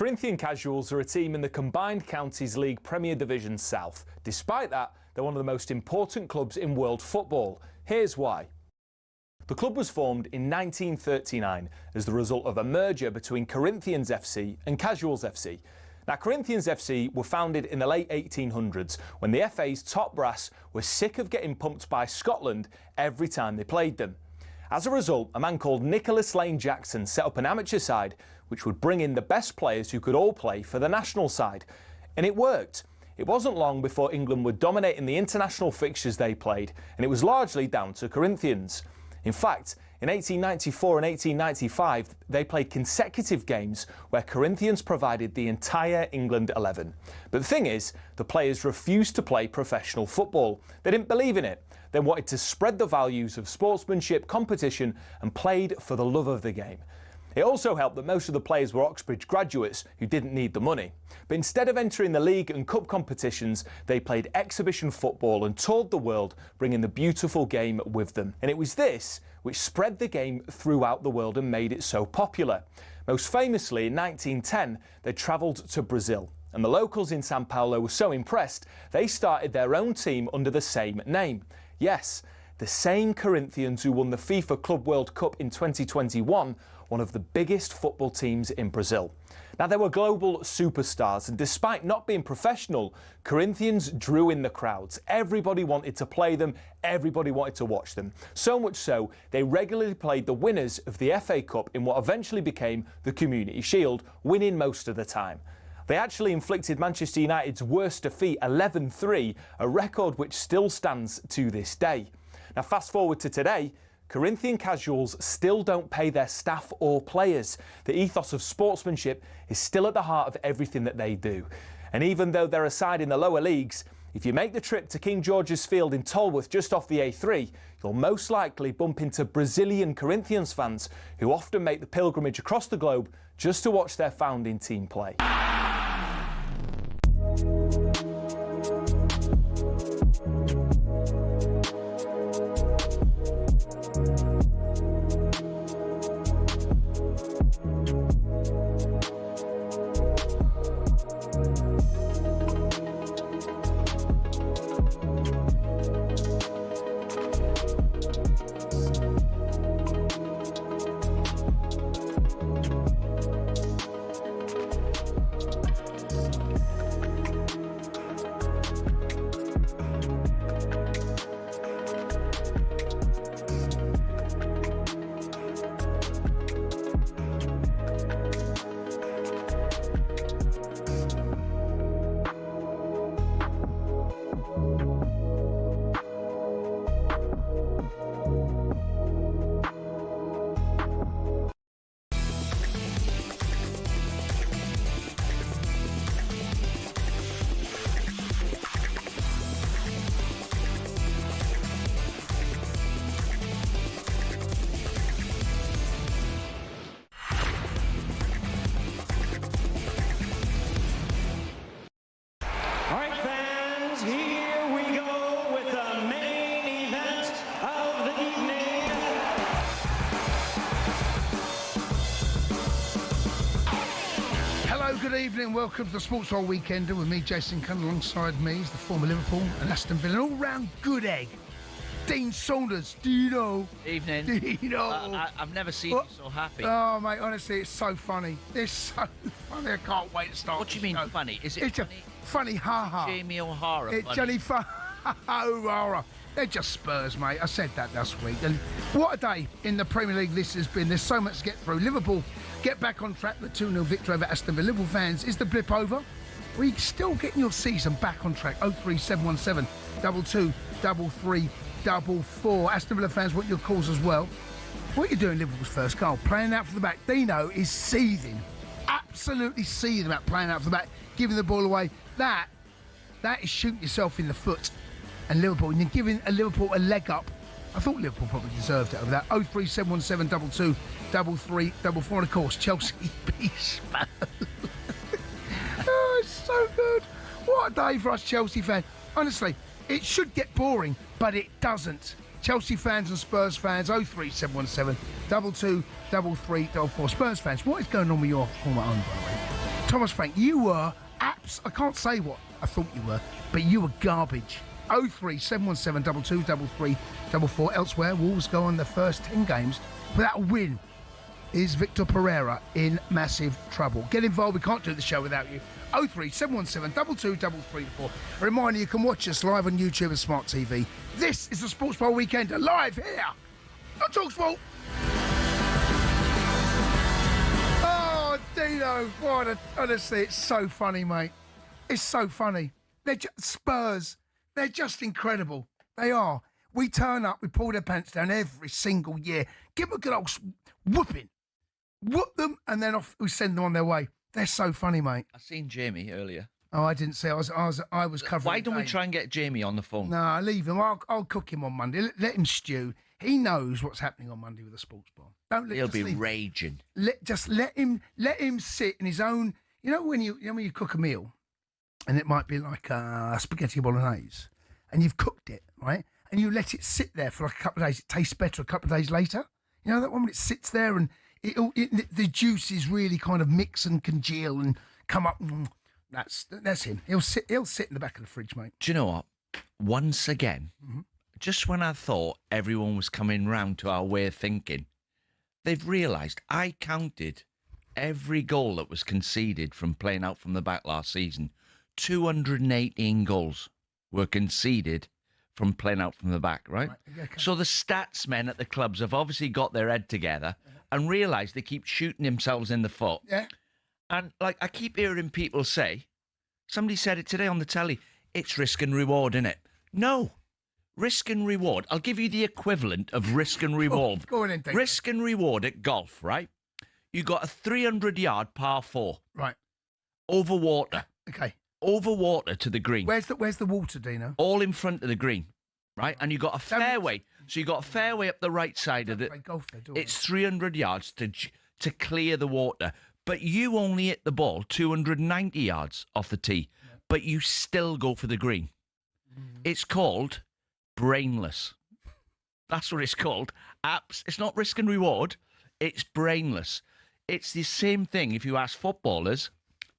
Corinthian Casuals are a team in the Combined Counties League Premier Division South. Despite that, they're one of the most important clubs in world football. Here's why. The club was formed in 1939 as the result of a merger between Corinthians FC and Casuals FC. Now, Corinthians FC were founded in the late 1800s when the FA's top brass were sick of getting pumped by Scotland every time they played them. As a result, a man called Nicholas Lane Jackson set up an amateur side which would bring in the best players who could all play for the national side. And it worked. It wasn't long before England were dominating the international fixtures they played, and it was largely down to Corinthians. In fact, in 1894 and 1895, they played consecutive games where Corinthians provided the entire England 11. But the thing is, the players refused to play professional football. They didn't believe in it. They wanted to spread the values of sportsmanship, competition, and played for the love of the game. It also helped that most of the players were Oxbridge graduates who didn't need the money. But instead of entering the league and cup competitions, they played exhibition football and toured the world, bringing the beautiful game with them. And it was this which spread the game throughout the world and made it so popular. Most famously, in 1910, they travelled to Brazil. And the locals in Sao Paulo were so impressed, they started their own team under the same name. Yes, the same Corinthians who won the FIFA Club World Cup in 2021, one of the biggest football teams in Brazil. Now, they were global superstars, and despite not being professional, Corinthians drew in the crowds. Everybody wanted to play them, everybody wanted to watch them. So much so, they regularly played the winners of the FA Cup in what eventually became the Community Shield, winning most of the time. They actually inflicted Manchester United's worst defeat, 11-3, a record which still stands to this day. Now, fast forward to today, Corinthian Casuals still don't pay their staff or players. The ethos of sportsmanship is still at the heart of everything that they do. And even though they're a side in the lower leagues, if you make the trip to King George's Field in Tolworth just off the A3, you'll most likely bump into Brazilian Corinthians fans who often make the pilgrimage across the globe just to watch their founding team play. Good evening, welcome to the Sports Hall Weekender with me, Jason Cundy. Alongside me is the former Liverpool and Aston Villa, an all-round good egg, Dean Saunders. Dino. Evening. Dino. I've never seen you so happy. Oh, mate, honestly, it's so funny. It's so funny, I can't wait to start. What do you mean funny? Is it it's funny? Funny, ha-ha. Jamie O'Hara It's funny? Johnny O'Hara. They're just Spurs, mate. I said that last week. And what a day in the Premier League this has been. There's so much to get through. Liverpool get back on track. The 2-0 victory over Aston Villa. Liverpool fans, is the blip over? Are you still getting your season back on track? 03717 22 33 44. Aston Villa fans, what your calls as well? What are you doing, Liverpool's first goal? Playing out for the back. Dino is seething. Absolutely seething about playing out for the back, giving the ball away. That is shooting yourself in the foot. And Liverpool, and you're giving Liverpool a leg up. I thought Liverpool probably deserved it over that. 03717 22 33 44. And of course, Chelsea beat Spurs. Oh, it's so good. What a day for us Chelsea fans. Honestly, it should get boring, but it doesn't. Chelsea fans and Spurs fans, 03717 22 33 44. Spurs fans, what is going on with your home at home, by the way? Thomas Frank, you were I can't say what I thought you were, but you were garbage. 03 717 22 33 44. Elsewhere, Wolves go on their first 10 games without a win. Is Victor Pereira in massive trouble? Get involved. We can't do the show without you. 03 717 22 33 44. A reminder, you can watch us live on YouTube and Smart TV. This is the Sports Bar Weekend live here on talkSPORT. Oh, Dino, honestly, it's so funny, mate. It's so funny. They're just Spurs. They're just incredible. They are. We turn up, we pull their pants down every single year. Give them a good old whooping. Whoop them, and then off we send them on their way. They're so funny, mate. I seen Jamie earlier. Oh, I didn't see. I was covering. Why don't we try and get Jamie on the phone? No, leave him. I'll cook him on Monday. Let him stew. He knows what's happening on Monday with the sports bar. He'll be raging. Let him sit in his own. You know when you cook a meal, and it might be like spaghetti bolognese, and you've cooked it right, and you let it sit there for like a couple of days. It tastes better a couple of days later. You know that one when it sits there and the juices really kind of mix and congeal and come up. That's him. He'll sit in the back of the fridge, mate. Do you know what? Once again, just when I thought everyone was coming round to our way of thinking, they've realised I counted every goal that was conceded from playing out from the back last season. 218 goals were conceded from playing out from the back, right? Okay. So the stats men at the clubs have obviously got their head together and realised they keep shooting themselves in the foot. Yeah. And like I keep hearing people say, somebody said it today on the telly, it's risk and reward, innit? No. Risk and reward. I'll give you the equivalent of risk and reward. Go on in, risk and reward at golf, right? You got a 300-yard par 4. Right. Over water. Okay. Over water to the green. Where's the water, Dino? All in front of the green, right? And you got a fairway. So you got a fairway up the right side of it. It's 300 yards to clear the water. But you only hit the ball 290 yards off the tee. Yeah. But you still go for the green. It's called brainless. That's what it's called. It's not risk and reward. It's brainless. It's the same thing if you ask footballers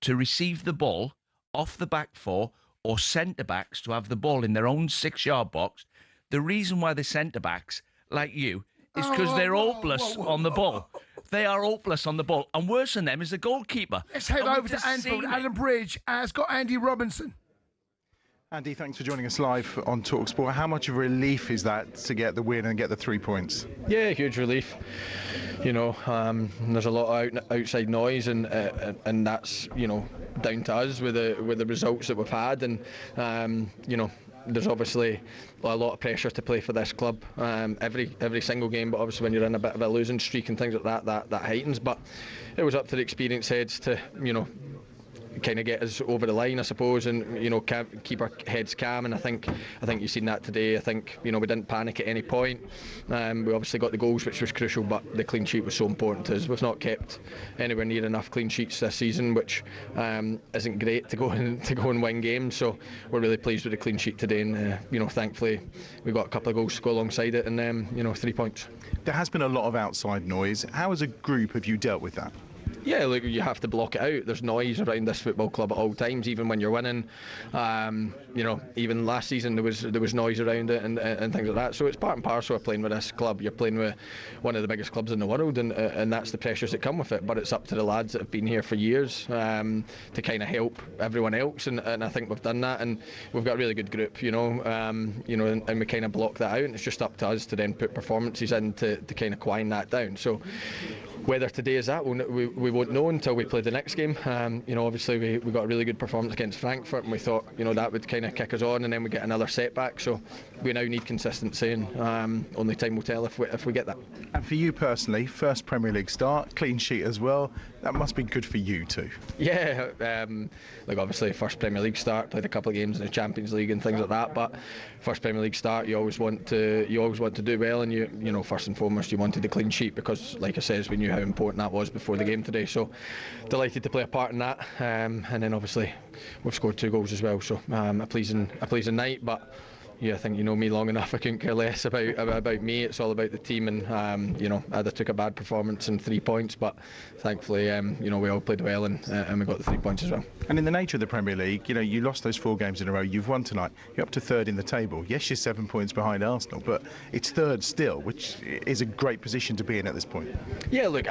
to receive the ball off the back four or centre-backs to have the ball in their own 6-yard box. The reason why the centre-backs, like you, is because they're hopeless on the ball. They are hopeless on the ball. And worse than them is the goalkeeper. Let's head over to Anfield. Adam Bridge has got Andy Robinson. Andy, thanks for joining us live on talkSPORT. How much of a relief is that to get the win and get the 3 points? Yeah, huge relief. You know, there's a lot of outside noise, and that's, you know, down to us with the results that we've had, and you know, there's obviously a lot of pressure to play for this club every single game, but obviously when you're in a bit of a losing streak and things like that heightens. But it was up to the experienced heads to, you know, kind of get us over the line, I suppose, and, you know, keep our heads calm. And I think you've seen that today. I think, you know, we didn't panic at any point. We obviously got the goals, which was crucial, but the clean sheet was so important to us. We've not kept anywhere near enough clean sheets this season, which isn't great to go and win games. So we're really pleased with the clean sheet today, and you know, thankfully we got a couple of goals to go alongside it, and you know, 3 points. There has been a lot of outside noise. How, as a group, have you dealt with that? Yeah, look, you have to block it out. There's noise around this football club at all times, even when you're winning. You know, even last season there was noise around it and things like that. So it's part and parcel of playing with this club. You're playing with one of the biggest clubs in the world, and that's the pressures that come with it. But it's up to the lads that have been here for years to kind of help everyone else, and I think we've done that, and we've got a really good group. You know, and we kind of block that out, and it's just up to us to then put performances in to kind of quiet that down. So whether today is that, we won't know until we play the next game. You know, obviously we got a really good performance against Frankfurt, and we thought, you know, that would kind of kick us on, and then we get another setback. So we now need consistency, and only time will tell if we get that. And for you personally, first Premier League start, clean sheet as well. That must be good for you too. Yeah, like obviously first Premier League start, played a couple of games in the Champions League and things like that. But first Premier League start, you always want to do well, and you know, first and foremost you wanted the clean sheet because, like I says, we knew how important that was before the game today. So delighted to play a part in that, and then obviously we've scored 2 goals as well. So a pleasing night, but I think you know me long enough. I couldn't care less about me. It's all about the team, and you know, I took a bad performance and 3 points, but thankfully, you know, we all played well and we got the 3 points as well. And in the nature of the Premier League, you know, you lost those 4 games in a row. You've won tonight. You're up to 3rd in the table. Yes, you're 7 points behind Arsenal, but it's 3rd still, which is a great position to be in at this point. Yeah, look,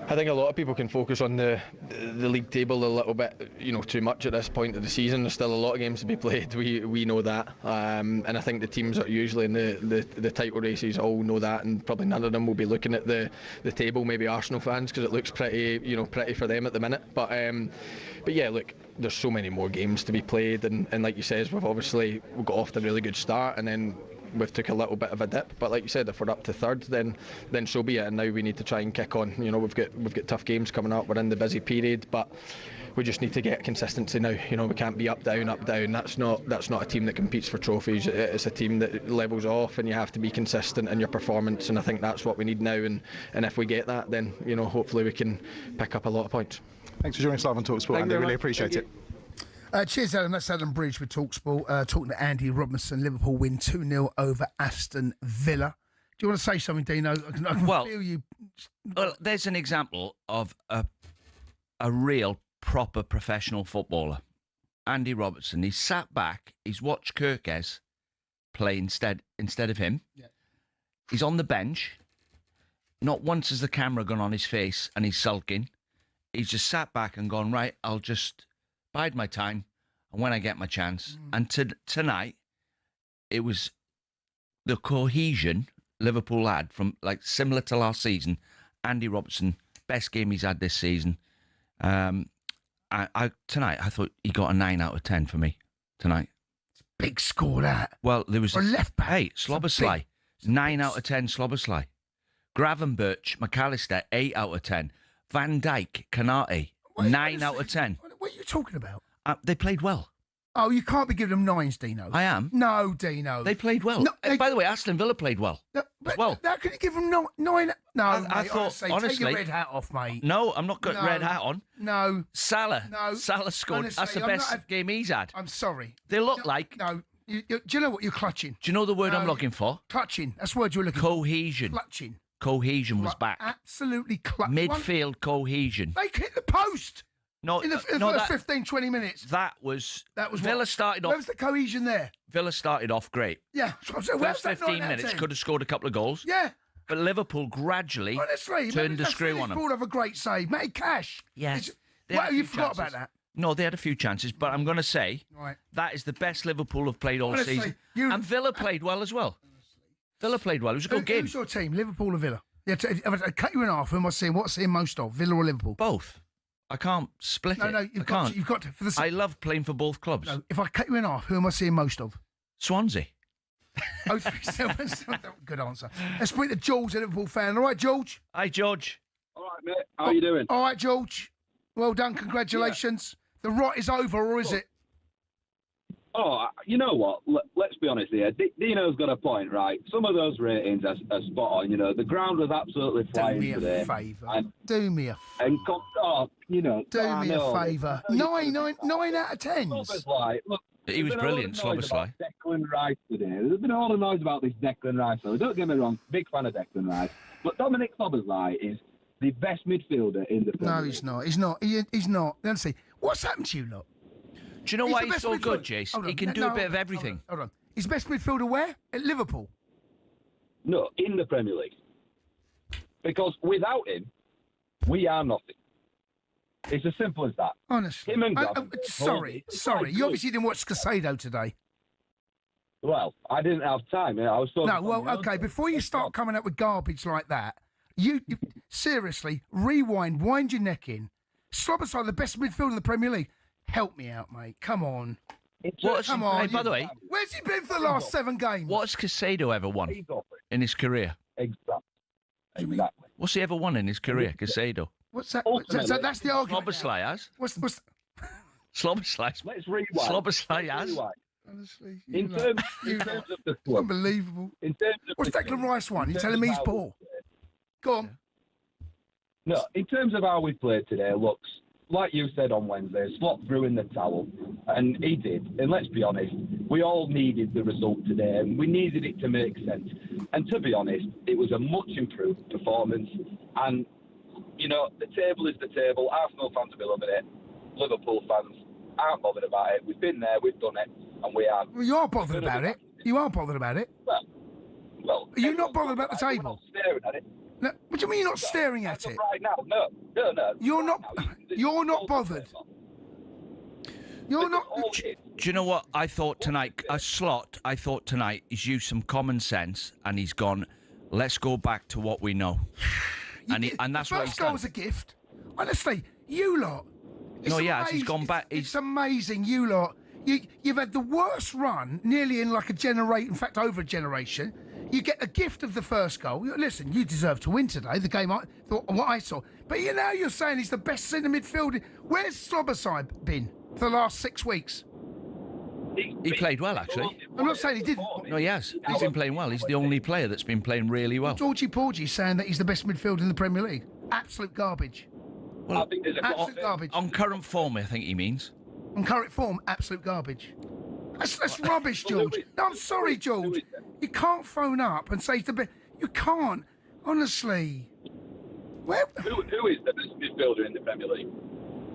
I think a lot of people can focus on the league table a little bit, you know, too much at this point of the season. There's still a lot of games to be played. We know that, and I think the teams that are usually in the title races all know that, and probably none of them will be looking at the table. Maybe Arsenal fans, because it looks pretty for them at the minute. But yeah, look, there's so many more games to be played, and like you said, we've got off to a really good start, and then we've took a little bit of a dip, but like you said, if we're up to 3rd, then so be it. And now we need to try and kick on. You know, we've got tough games coming up. We're in the busy period, but we just need to get consistency now. You know, we can't be up down. That's not a team that competes for trophies. It's a team that levels off, and you have to be consistent in your performance. And I think that's what we need now. And if we get that, then you know, hopefully we can pick up a lot of points. Thanks for joining us live on talkSPORT, Andy. Really appreciate it. Cheers, Adam. That's Adam Bridge with talkSPORT, talking to Andy Robinson. Liverpool win 2-0 over Aston Villa. Do you want to say something, Dino? I can feel you. Well, there's an example of a real, proper professional footballer. Andy Robertson. He sat back. He's watched Kirkes play instead of him. Yeah. He's on the bench. Not once has the camera gone on his face and he's sulking. He's just sat back and gone, right, I'll just bide my time, and when I get my chance. And tonight, it was the cohesion Liverpool had from, like, similar to last season. Andy Robertson, best game he's had this season. Tonight, I thought he got a 9 out of 10 for me tonight. Big score, that. Well, there was a left back. Hey, Slobbersley, 9 out of 10. Slobbersley, Gravenberch, McAllister, 8 out of 10. Van Dijk, Kanate, 9 out of 10. What are you talking about? They played well. Oh, you can't be giving them 9s, Dino. I am. No, Dino. They played well. No, by the way, Aston Villa played well. How can you give them 9? No, I thought, honestly, take your red hat off, mate. No, I'm not got red hat on. No. Salah. No. Salah scored. Honestly, that's the best game he's had. I'm sorry. They look like... No. Do you know what you're clutching? Do you know the word I'm looking for? Clutching. That's the word you're looking for. Cohesion. Clutching. Cohesion was back. Absolutely clutching. Midfield cohesion. They hit the post. No, in the first 15, 20 minutes. That was Villa what? started off. Where was the cohesion there? Villa started off great. Yeah. First 15 minutes could have scored a couple of goals. Yeah. But Liverpool gradually turned the screw on them. Liverpool have a great save. Mate, Cash. Yeah. You forgot about that? No, they had a few chances, but I'm going to say that is the best Liverpool have played all season. And Villa played well as well. Villa played well. It was a good game. Who's your team, Liverpool or Villa? Yeah, if I cut you in half, who am I seeing? What seeing most of, Villa or Liverpool? Both. I can't split it. No, you've got to. For the... I love playing for both clubs. No, if I cut you in half, who am I seeing most of? Swansea. 037. Good answer. Let's speak to George, a Liverpool fan. All right, George? Hi, George. All right, mate. How are you doing? All right, George. Well done. Congratulations. Yeah. The rot is over, or is it? Oh, you know what? Let's be honest here. Dino's got a point, right? Some of those ratings are spot on. You know, the ground was absolutely flying today. Do me a favour. Do me a favour. 9 out of 10. Look, he was brilliant, Slobbersley. Declan Rice today. There's been all the noise about this Declan Rice. So don't get me wrong, big fan of Declan Rice. But Dominic Slobbersley is the best midfielder in the Premier League. No, he's not. He's not. Let's see. What's happened to you, lot? Do you know why he's so good, Jace? He can do a bit of everything. Hold on. He's best midfielder where? At Liverpool? No, in the Premier League. Because without him, we are nothing. It's as simple as that. Honestly. Him and sorry. You obviously didn't watch Casado today. Well, I didn't have time. I was no, well, okay, before you start coming up with garbage like that, you seriously, wind your neck in. Slobbersley, the best midfielder in the Premier League. Help me out, mate. Come on. Come on. Hey, by the way, where's he been for the last 7 games? What has Casado ever won in his career? Exactly. What's he ever won in his career, Casado? What's that? So that's the argument. Slobbersley has. What's Slobbersley? Let's rewind. Slobbersley has. Honestly, in terms of the club. Unbelievable. In terms of what's Declan Rice won? You're telling me he's poor? Go on. No, in terms of how we played today, looks like you said on Wednesday, Slot threw in the towel, and he did. And let's be honest, we all needed the result today, and we needed it to make sense. And to be honest, it was a much improved performance. And, you know, the table is the table. Arsenal fans will be loving it. Liverpool fans aren't bothered about it. We've been there, we've done it, and we are. Well, you are bothered about it. You are bothered about it. Well, are you not bothered about the table? We're not staring at it. No, what do you mean you're not staring at it? Right now, no. You're not. You're not bothered. You're not. Do you know what I thought tonight? A Slot, I thought tonight, he's used some common sense and he's gone, let's go back to what we know. And that's what he's done. First goal was a gift. Honestly, you lot. No, yeah, he's gone back. It's amazing, you lot. You've had the worst run, nearly in like a generation, in fact, over a generation. You get a gift of the first goal. Listen, you deserve to win today, the game, what I saw. But you're saying he's the best centre midfielder. Where's Sloboside been for the last 6 weeks? He played well, actually. I'm not saying he didn't. No, he has. He's been playing well. He's the only player that's been playing really well. Georgie Porgy saying that he's the best midfielder in the Premier League. Absolute garbage. Well, absolute garbage. On current form, I think he means. On current form, absolute garbage. That's rubbish, George. No, I'm sorry, George. You can't phone up and say he's the best. You can't. Honestly. Who is the best midfielder in the Premier League?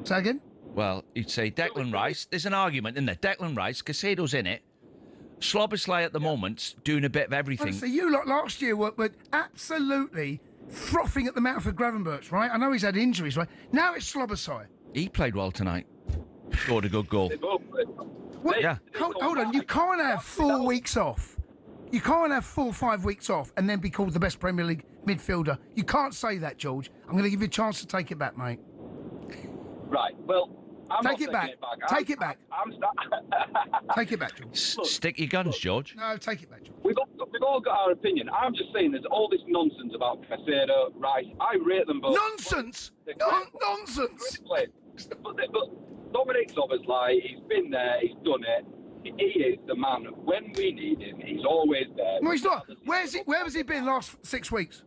Say again? Well, you'd say Declan Rice. There's an argument, isn't there? Declan Rice, Casado's in it. Slobosly at the moment, doing a bit of everything. Honestly, you lot last year were absolutely frothing at the mouth of Gravenberch, right? I know he's had injuries, right? Now it's Slobosly. He played well tonight. Scored a good goal. What? Yeah. Hold on, you can't have 4 weeks off. You can't have 4 or 5 weeks off and then be called the best Premier League midfielder. You can't say that, George. I'm going to give you a chance to take it back, mate. Right, well, I'm take it back. Take it back. Take it back, George. Stick your guns, George. No, take it back, George. We've all got our opinion. I'm just saying there's all this nonsense about Casado, Rice. I rate them both. Nonsense! Nonsense! But Dominic Szoboszlai, he's been there, he's done it. He is the man. When we need him, he's always there. No, he's not. Where has he been last 6 weeks?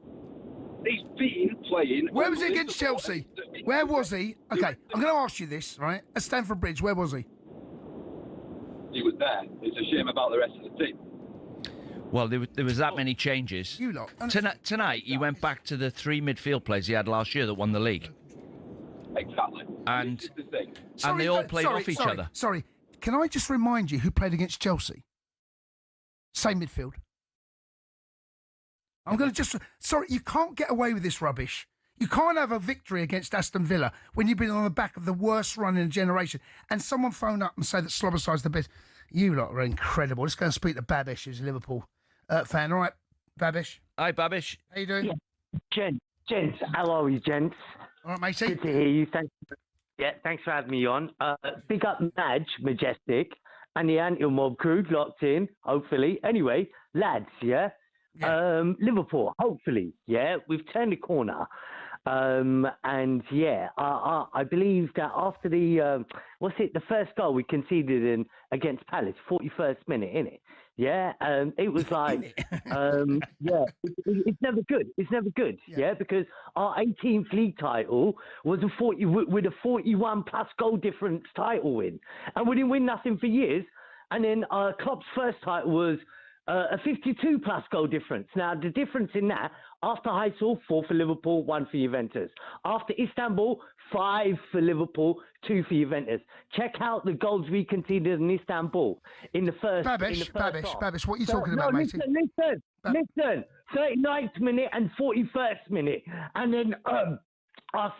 He's been playing. Where was he against Chelsea? Where was he? Okay, I'm going to ask you this, right? At Stamford Bridge, where was he? He was there. It's a shame about the rest of the team. Well, there was that many changes. You lot. Tonight, he went back to the 3 midfield players he had last year that won the league. Exactly. And this is the thing. And they all played off each other. Sorry, can I just remind you who played against Chelsea? Same midfield. I'm going to just... Sorry, you can't get away with this rubbish. You can't have a victory against Aston Villa when you've been on the back of the worst run in a generation and someone phone up and say that Sloboside's the best. You lot are incredible. Let's go and speak to Babish, who's a Liverpool fan. All right, Babish. Hi, Babish. How you doing? Yeah. Gents, how are you, gents? All right, matey. Good to hear you. Thanks for having me on. Big up Madge, Majestic, and the Anti-Mob crew locked in, hopefully. Anyway, lads, yeah? Liverpool, hopefully, yeah? We've turned the corner. And yeah, I believe that after the the first goal we conceded against Palace, 41st minute, innit? Yeah, it was like, it's never good. It's never good, yeah, because our 18th league title was with a 41 plus goal difference title win, and we didn't win nothing for years. And then Klopp's first title was a 52 plus goal difference. Now, the difference in that, after Heysel, 4 for Liverpool, 1 for Juventus. After Istanbul, 5 for Liverpool, 2 for Juventus. Check out the goals we conceded in Istanbul in the first Babish, what are you talking about, matey? Listen. 39th minute and 41st minute. And then our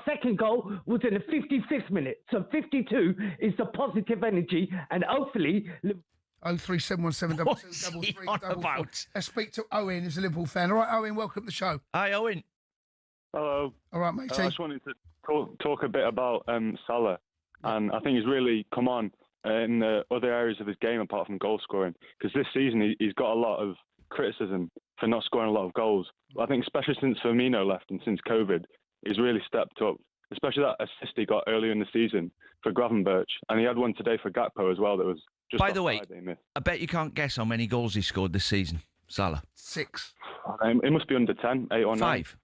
second goal was in the 55th minute. So 52 is the positive energy, and hopefully... 03717223344. Let's speak to Owen, who's a Liverpool fan. All right, Owen, welcome to the show. Hi, Owen. Hello. All right, mate. I just wanted to talk a bit about Salah, and I think he's really come on in the other areas of his game apart from goal scoring, because this season he's got a lot of criticism for not scoring a lot of goals. I think especially since Firmino left and since COVID, he's really stepped up, especially that assist he got earlier in the season for Gravenberch, and he had one today for Gakpo as well that was just... By the way, I bet you can't guess how many goals he scored this season, Salah. 6. It must be under 10, 8 or 9. 5.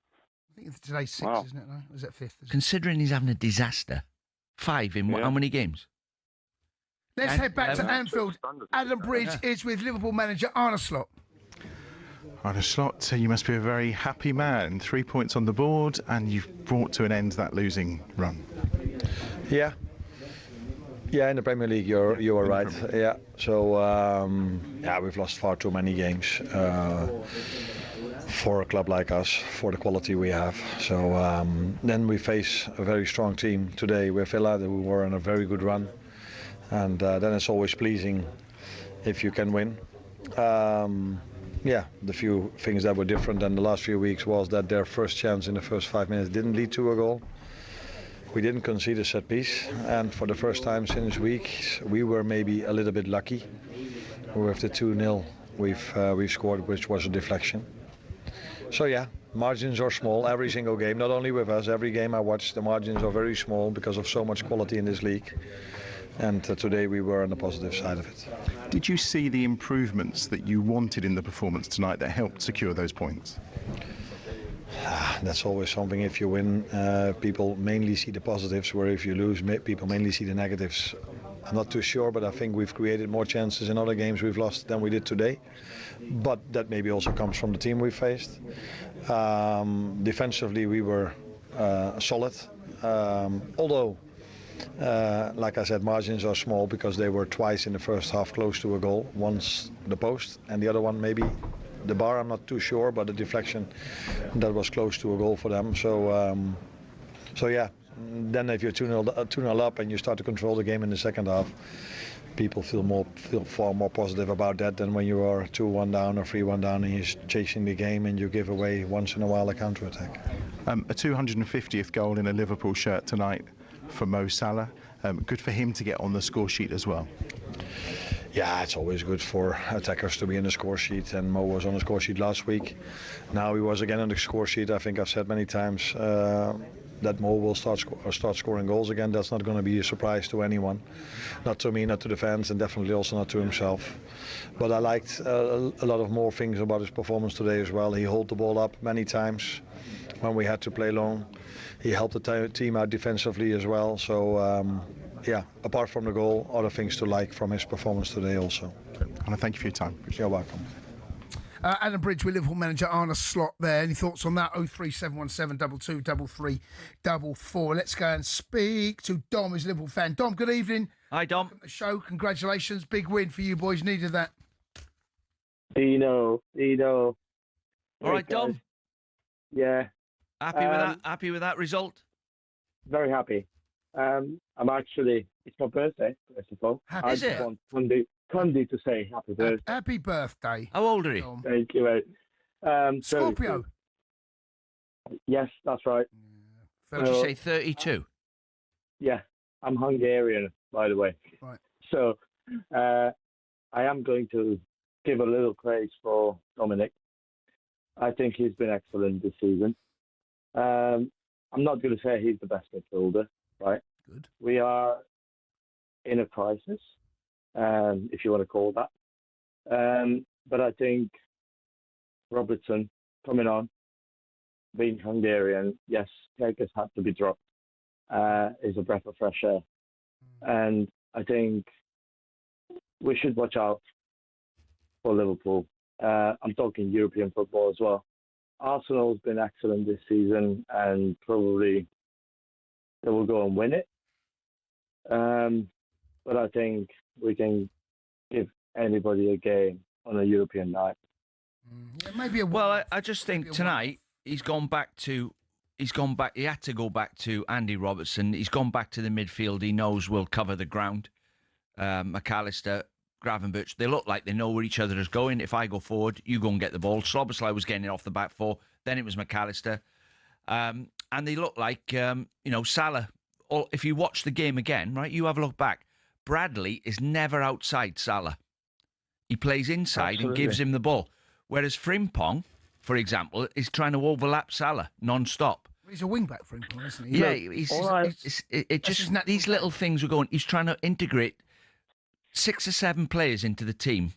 think today's 6, Wow. isn't it? No? Is it 5th? Considering he's having a disaster. 5 in how many games? Let's head back to 11. Anfield. Adam Bridge is with Liverpool manager Arne Slot. Arne Slot, you must be a very happy man. 3 points on the board, and you've brought to an end that losing run. Yeah. Yeah, in the Premier League, you are right. Yeah. So we've lost far too many games for a club like us, for the quality we have. So then we face a very strong team today with Villa, who were on a very good run, and then it's always pleasing if you can win. The few things that were different than the last few weeks was that their first chance in the first 5 minutes didn't lead to a goal. We didn't concede a set piece, and for the first time since weeks, we were maybe a little bit lucky with the 2-0 we've scored, which was a deflection. So yeah, margins are small every single game, not only with us. Every game I watch, the margins are very small because of so much quality in this league. And today we were on the positive side of it. Did you see the improvements that you wanted in the performance tonight that helped secure those points? That's always something. If you win, people mainly see the positives, where if you lose, people mainly see the negatives. I'm not too sure, but I think we've created more chances in other games we've lost than we did today. But that maybe also comes from the team we faced. Defensively, we were solid, although like I said, margins are small because they were twice in the first half close to a goal. Once the post and the other one maybe the bar, I'm not too sure, but the deflection that was close to a goal for them. So yeah, then if you're 2-0 up and you start to control the game in the second half, people feel far more positive about that than when you are 2-1 down or 3-1 down and you're chasing the game and you give away once in a while a counter-attack. A 250th goal in a Liverpool shirt tonight for Mo Salah. Good for him to get on the score sheet as well. Yeah, it's always good for attackers to be in the score sheet, and Mo was on the score sheet last week. Now he was again on the score sheet. I think I've said many times that Mo will start scoring goals again. That's not going to be a surprise to anyone. Not to me, not to the fans, and definitely also not to himself. But I liked a lot of more things about his performance today as well. He held the ball up many times when we had to play long. He helped the team out defensively as well. So, apart from the goal, other things to like from his performance today also. And thank you for your time. You're welcome. Adam Bridge with Liverpool manager Arne Slot there. Any thoughts on that? 03717 22 33 44. Let's go and speak to Dom, who's a Liverpool fan. Dom, good evening. Hi, Dom. Welcome to the show. Congratulations. Big win for you boys. Needed that. Dino. All right, Dom. Yeah. Happy with that result? Very happy. I'm actually, it's my birthday, first of all. I Is it? want Cundy to say happy birthday. Happy birthday. How old are you? Dom. Thank you, mate. Scorpio. Yes, that's right. Would you say 32? Yeah, I'm Hungarian, by the way. Right. So, I am going to give a little praise for Dominic. I think he's been excellent this season. I'm not going to say he's the best midfielder, right? Good. We are in a crisis, if you want to call that. But I think Robertson coming on, being Hungarian, yes, Kakers had to be dropped, is a breath of fresh air. And I think we should watch out for Liverpool. I'm talking European football as well. Arsenal's been excellent this season, and probably they will go and win it. But I think we can give anybody a game on a European night. Yeah, maybe I just think tonight he had to go back to Andy Robertson. He's gone back to the midfield he knows will cover the ground. McAllister, Gravenberch, they look like they know where each other is going. If I go forward, you go and get the ball. Szoboszlai was getting it off the back four. Then it was McAllister. And they look like, Salah. Or if you watch the game again, right, you have a look back. Bradley is never outside Salah. He plays inside and gives him the ball. Whereas Frimpong, for example, is trying to overlap Salah non-stop. He's a wing-back for him, isn't he? Yeah, these little things are going. He's trying to integrate 6 or 7 players into the team,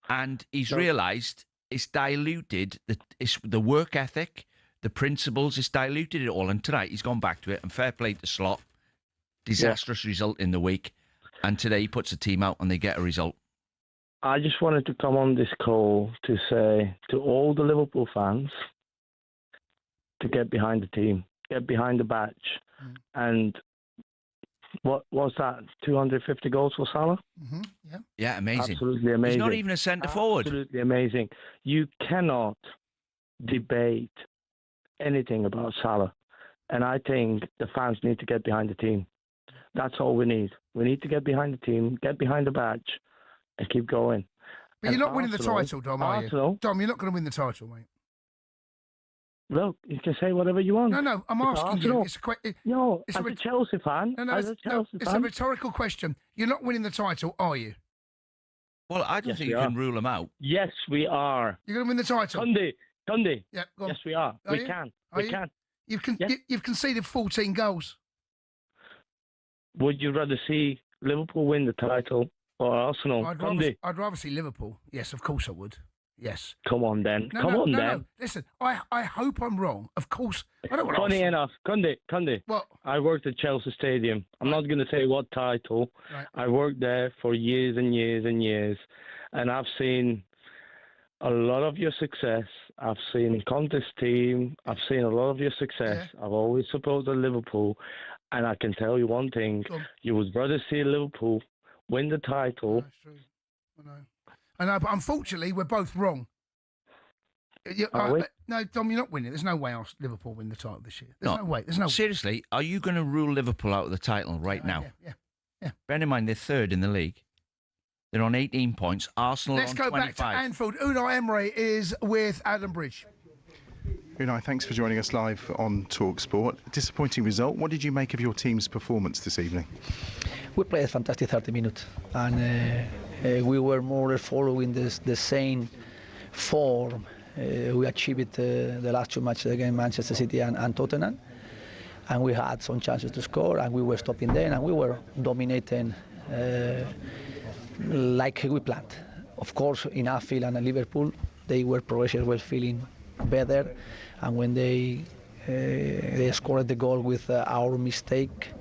and he's realised it's diluted the work ethic, the principles, it's diluted it all. And tonight he's gone back to it, and fair play to Slot. Disastrous result in the week, and today he puts the team out and they get a result. I just wanted to come on this call to say to all the Liverpool fans to get behind the team, get behind the badge. And what was that, 250 goals for Salah? Yeah, amazing. Absolutely amazing. He's not even a centre-forward. Absolutely amazing. You cannot debate anything about Salah. And I think the fans need to get behind the team. That's all we need. We need to get behind the team, get behind the badge, and keep going. But you're not winning the title, Dom, are you? Dom, you're not going to win the title, mate. Well, you can say whatever you want. No, I'm asking you. It's a question. No, as a Chelsea fan. It's a rhetorical question. You're not winning the title, are you? Well, I don't think you can rule them out. Yes, we are. You're going to win the title? Cundy. Yeah, go on. Yes, we are. We can. We can. You've conceded 14 goals. Would you rather see Liverpool win the title or Arsenal? I'd rather see Liverpool. Yes, of course I would. Yes. Come on, then. Come on, then. No. Listen, I hope I'm wrong. Of course. I don't want Funny enough, Cundy. What? I worked at Chelsea Stadium. I'm not going to say what title. Right. I worked there for years and years and years. And I've seen a lot of your success. I've seen Conte's team. I've seen a lot of your success. Yeah. I've always supported Liverpool. And I can tell you one thing. You would rather see Liverpool win the title. That's true. I know, but unfortunately, we're both wrong. No, Dom, you're not winning. There's no way Liverpool win the title this year. There's no way. There's no. Seriously, are you going to rule Liverpool out of the title right now? Yeah. Bear in mind, they're third in the league. They're on 18 points. Arsenal Let's on go 25. back to Anfield. Unai Emery is with Adam Bridge. Unai, thanks for joining us live on talkSPORT. Disappointing result. What did you make of your team's performance this evening? We played a fantastic 30 minutes, and we were more or less following the same form we achieved the last two matches against Manchester City and Tottenham, and we had some chances to score, and we were stopping them, and we were dominating like we planned. Of course, in Anfield and Liverpool, they were progressively were feeling better, and when they scored the goal with our mistake,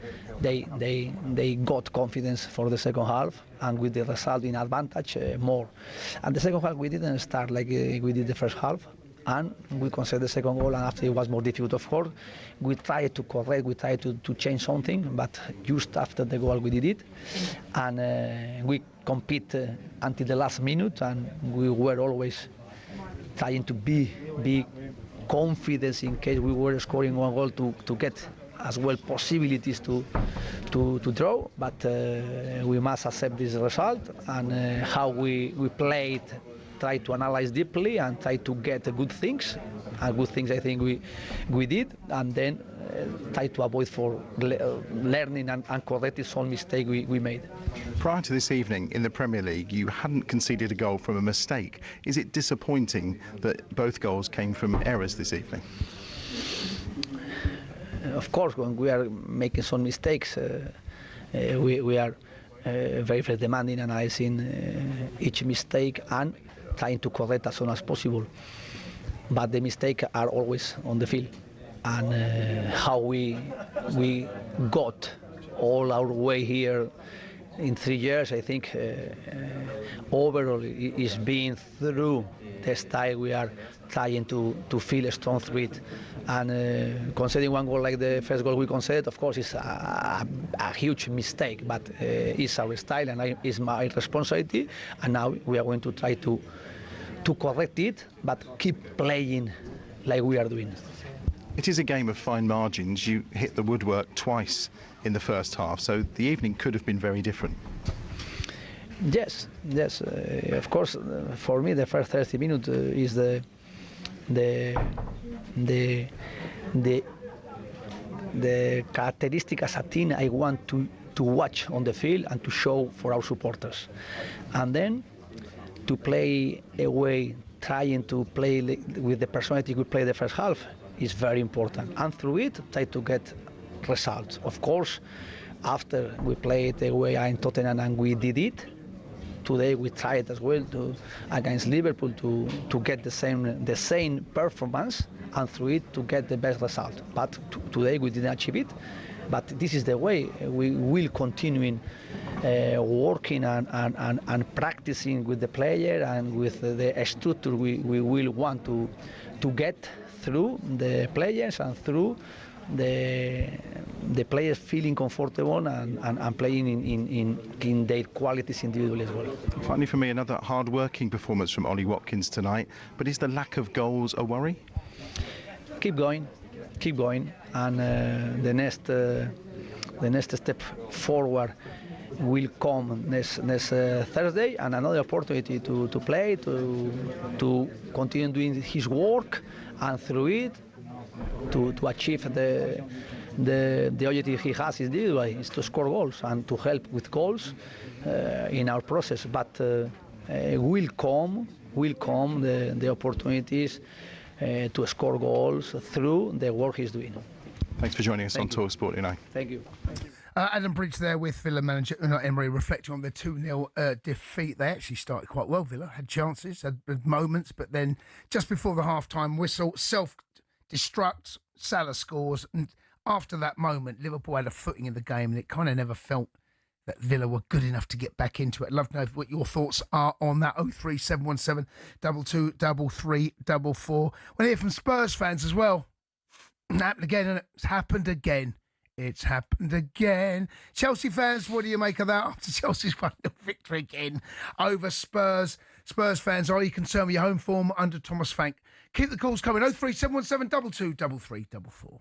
they got confidence for the second half, and with the result in advantage more. And the second half we didn't start like we did the first half, and we conceded the second goal, and after it was more difficult, of course. We tried to correct, we tried to change something, but just after the goal we did it, and we compete until the last minute, and we were always trying to be confident in case we were scoring one goal to get as well possibilities to draw, but we must accept this result, and how we played, try to analyze deeply and try to get good things, and good things I think we did, and then try to avoid for learning and correcting some mistake we made. Prior to this evening in the Premier League, you hadn't conceded a goal from a mistake. Is it disappointing that both goals came from errors this evening? Of course, when we are making some mistakes, we are very, very demanding, analyzing each mistake and trying to correct as soon as possible. But the mistakes are always on the field, and how we got all our way here in 3 years, I think overall is being through the style we are trying to feel strong through it. And conceding one goal like the first goal we conceded, of course, is a huge mistake, but it's our style and it's my responsibility. And now we are going to try to correct it, but keep playing like we are doing. It is a game of fine margins. You hit the woodwork twice in the first half, so the evening could have been very different. Yes. Of course, for me, the first 30 minutes is the characteristic as a team I want to watch on the field and to show for our supporters, and then to play away, trying to play with the personality we played the first half is very important, and through it try to get results. Of course, after we played away in Tottenham and we did it, today we tried as well against Liverpool to get the same performance and through it to get the best result. But today we didn't achieve it. But this is the way we will continue working and practicing with the player and with the structure we will want to get through the players and through the players feeling comfortable and playing in their qualities individually as well. Finally, for me, another hard-working performance from Ollie Watkins tonight. But is the lack of goals a worry? Keep going, and the next step forward will come next Thursday, and another opportunity to play, to continue doing his work, and through it to achieve the objective he has individually is to score goals and to help with goals in our process. But will come the opportunities to score goals through the work he's doing. Thanks for joining us on talkSPORT tonight. Thank you. Adam Bridge there with Villa manager Unai Emery reflecting on the 2-0 defeat. They actually started quite well, Villa. Had chances, had moments, but then just before the half-time whistle, self-destruct, Salah scores. And after that moment, Liverpool had a footing in the game and it kind of never felt that Villa were good enough to get back into it. I'd love to know what your thoughts are on that. 03717 22 33 44. Want to hear from Spurs fans as well. It happened again, and it's happened again. It's happened again. Chelsea fans, what do you make of that after Chelsea's 1-0 victory again over Spurs? Spurs fans, are you concerned with your home form under Thomas Frank? Keep the calls coming. 03717 22 33 44.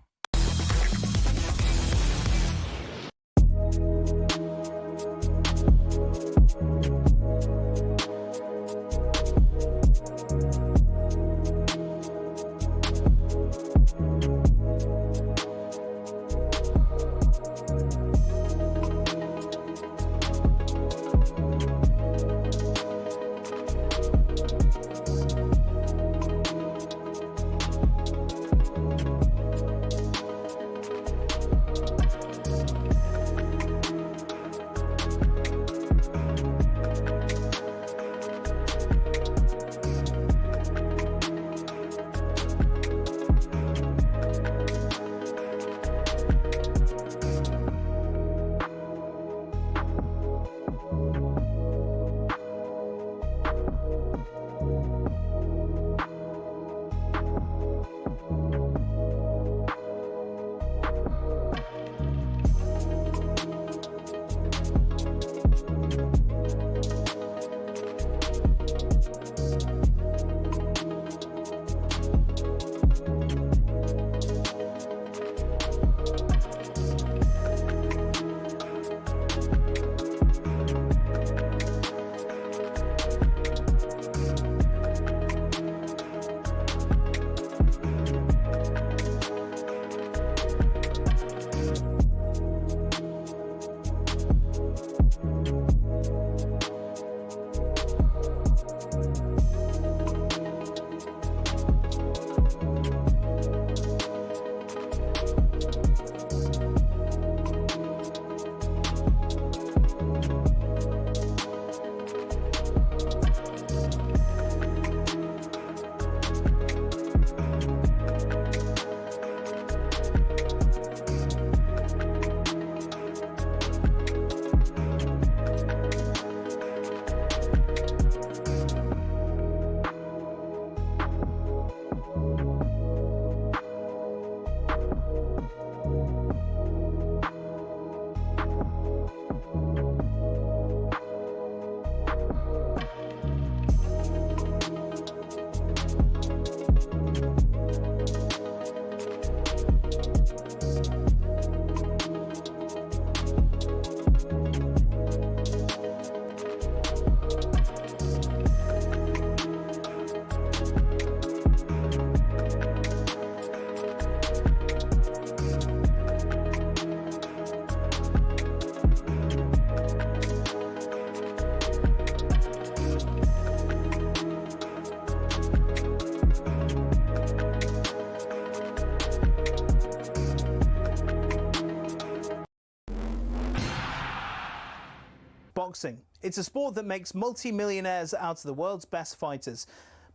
boxing. It's a sport that makes multi-millionaires out of the world's best fighters.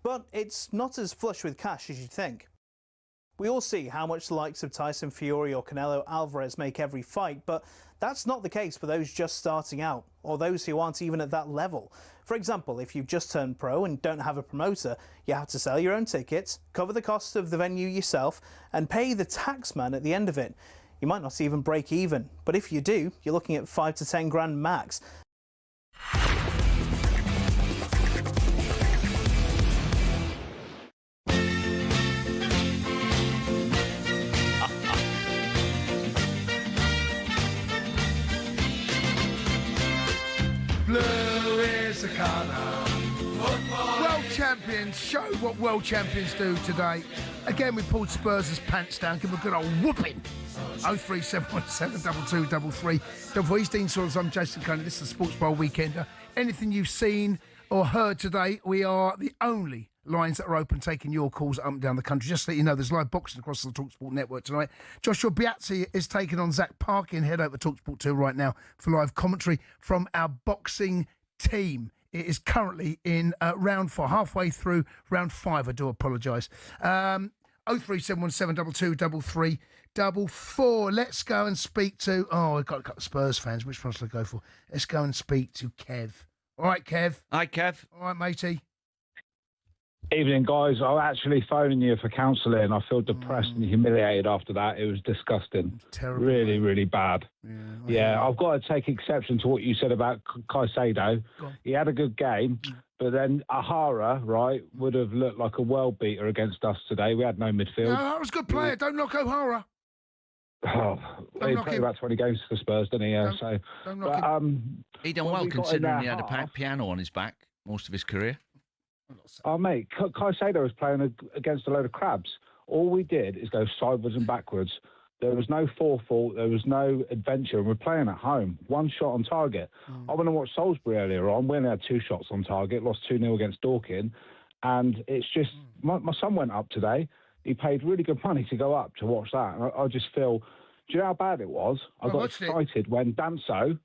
But it's not as flush with cash as you'd think. We all see how much the likes of Tyson Fury or Canelo Alvarez make every fight, but that's not the case for those just starting out, or those who aren't even at that level. For example, if you've just turned pro and don't have a promoter, you have to sell your own tickets, cover the cost of the venue yourself, and pay the taxman at the end of it. You might not even break even, but if you do, you're looking at 5 to 10 grand max. Blue is the colour. World champions, show what world champions do today. Again, we pulled Spurs' pants down, give them a good old whooping. 03717 2233. He's Dean Saunders, I'm Jason Cundy. This is the Sports Bar Weekender. Anything you've seen or heard today, we are the only lines that are open, taking your calls up and down the country. Just to let you know, there's live boxing across the talkSPORT network tonight. Joshua Biazzi is taking on Zach Parkin. Head over to talkSPORT 2 right now for live commentary from our boxing team. It is currently in round 4, halfway through round 5. I do apologise. 03717 2233 Let's go and speak to... Oh, I've got a couple of Spurs fans. Which one should I go for? Let's go and speak to Kev. All right, Kev. Hi, Kev. All right, matey. Evening, guys. I'm actually phoning you for counselling. I feel depressed and humiliated after that. It was disgusting. Terrible. Really, really bad. Yeah, I've got to take exception to what you said about Caicedo. He had a good game, but then Ahara, right, would have looked like a world beater against us today. We had no midfield. No, that was a good player. Don't knock O'Hara. Oh, he played about 20 games for the Spurs, didn't he? Yeah, don't knock him. He done well considering he had a piano on his back most of his career. Oh, mate, Caicedo was playing against a load of crabs. All we did is go sideways and backwards. There was no forethought. There was no adventure. And we're playing at home. One shot on target. I went and watched Salisbury earlier on. We only had 2 shots on target. Lost 2-0 against Dorking. And it's just... My son went up today. He paid really good money to go up to watch that. And I just feel... Do you know how bad it was? I got excited when Danso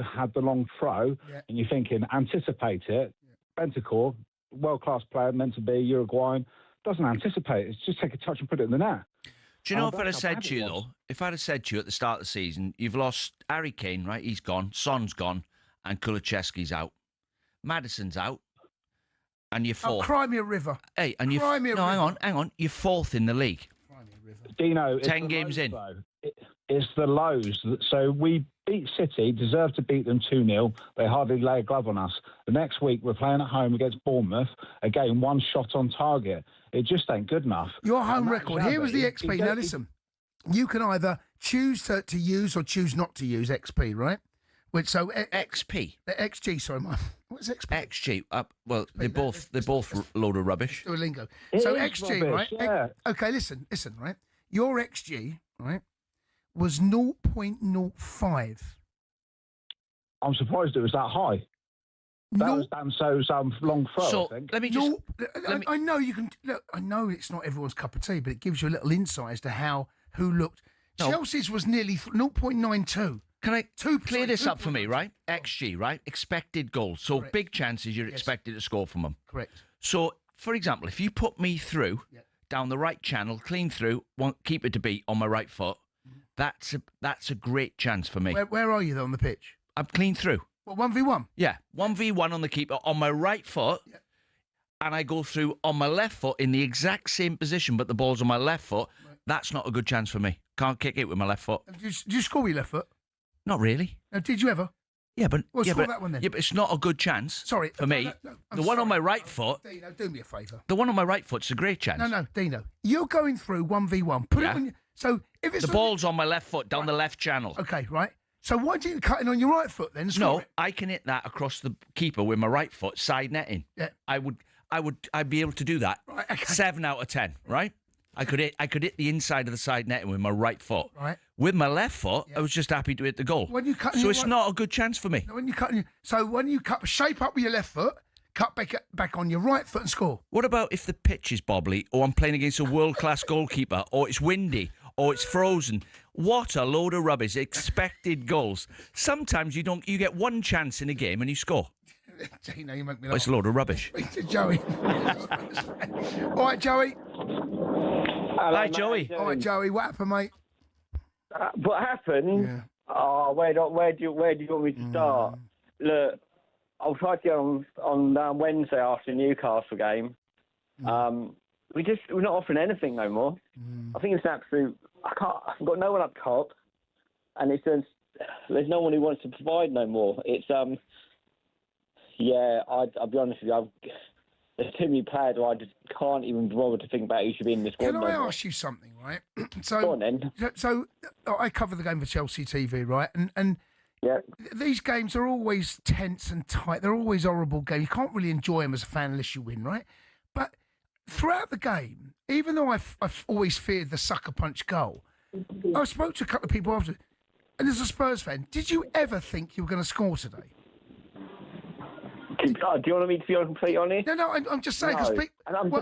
had the long throw. And you're thinking, anticipate it. Bentancur, world-class player, meant to be Uruguayan, doesn't anticipate it. It's just take a touch and put it in the net. Do you know if I'd have said to you, though, if I'd have said to you at the start of the season, you've lost Harry Kane, right? He's gone. Son's gone. And Kulusevski's out. Maddison's out. And you're fourth. Oh, cry me a river. Hey, and you're... hang on. You're fourth in the league. Dino, 10 games in. It's the lows. So we beat City, deserved to beat them 2-0. They hardly lay a glove on us. The next week, we're playing at home against Bournemouth. Again, 1 shot on target. It just ain't good enough. Your home record. Here was the XP. Now, listen. You can either choose to use or choose not to use XP, right? XP? XG, sorry, what's XP? XG. Well, they're both load of rubbish. Duolingo. It so is XG, rubbish, right? yeah. Okay, listen, right? Your XG, right, was 0.05. I'm surprised it was that high. That was Danso's long throw, I think. Let me just... I know you can... Look, I know it's not everyone's cup of tea, but it gives you a little insight as to who looked. No. Chelsea's was nearly 0.92. Can I clear this up for me, right? XG, right? Expected goals. So big chances you're expected to score from them. Correct. So, for example, if you put me through down the right channel, clean through, keep it to beat on my right foot, that's a great chance for me. Where are you, though, on the pitch? I'm clean through. What, 1v1? Yeah, 1v1 on the keeper on my right foot, and I go through on my left foot in the exact same position, but the ball's on my left foot. That's not a good chance for me. Can't kick it with my left foot. Did you score with your left foot? Not really. No, did you ever? Yeah, but score that one then. Yeah, but it's not a good chance. Sorry, for me. The one on my right foot. Dino, do me a favour. The one on my right foot's a great chance. No, Dino, you're going through 1v1. Put it on. So if it's the ball's on my left foot down the left channel. Okay, right. So why didn't you cut in on your right foot then? I can hit that across the keeper with my right foot, side netting. Yeah, I'd be able to do that. Right, okay. 7 out of 10. Right. I could hit the inside of the side netting with my right foot. Right. With my left foot, I was just happy to hit the goal. When you cut, so it's not a good chance for me. No, when you cut, shape up with your left foot, cut back on your right foot and score. What about if the pitch is bobbly, or I'm playing against a world class goalkeeper, or it's windy, or it's frozen. What a load of rubbish. Expected goals. Sometimes you get one chance in a game and you score. Gino, you make me Well, it's a load of rubbish. Speak to Joey. All right, Joey. Hello, Hi, mate. Joey. All right, Joey. What happened, mate? What happened? Yeah. Oh, where do you want me to start? Look, I'll try to get on Wednesday after the Newcastle game. We're not offering anything no more. I think it's an absolute. I've got no one up top, and there's no one who wants to provide no more. It's I'll be honest with you. There's too many players who I just can't even bother to think about who should be in the squad. Can I ask you something, right? So, go on then. So I cover the game for Chelsea TV, right? And these games are always tense and tight. They're always horrible games. You can't really enjoy them as a fan unless you win, right? But throughout the game, even though I've always feared the sucker punch goal, I spoke to a couple of people after, and as a Spurs fan, did you ever think you were going to score today? Do you want me to be completely honest? No, I'm just saying. No. I'm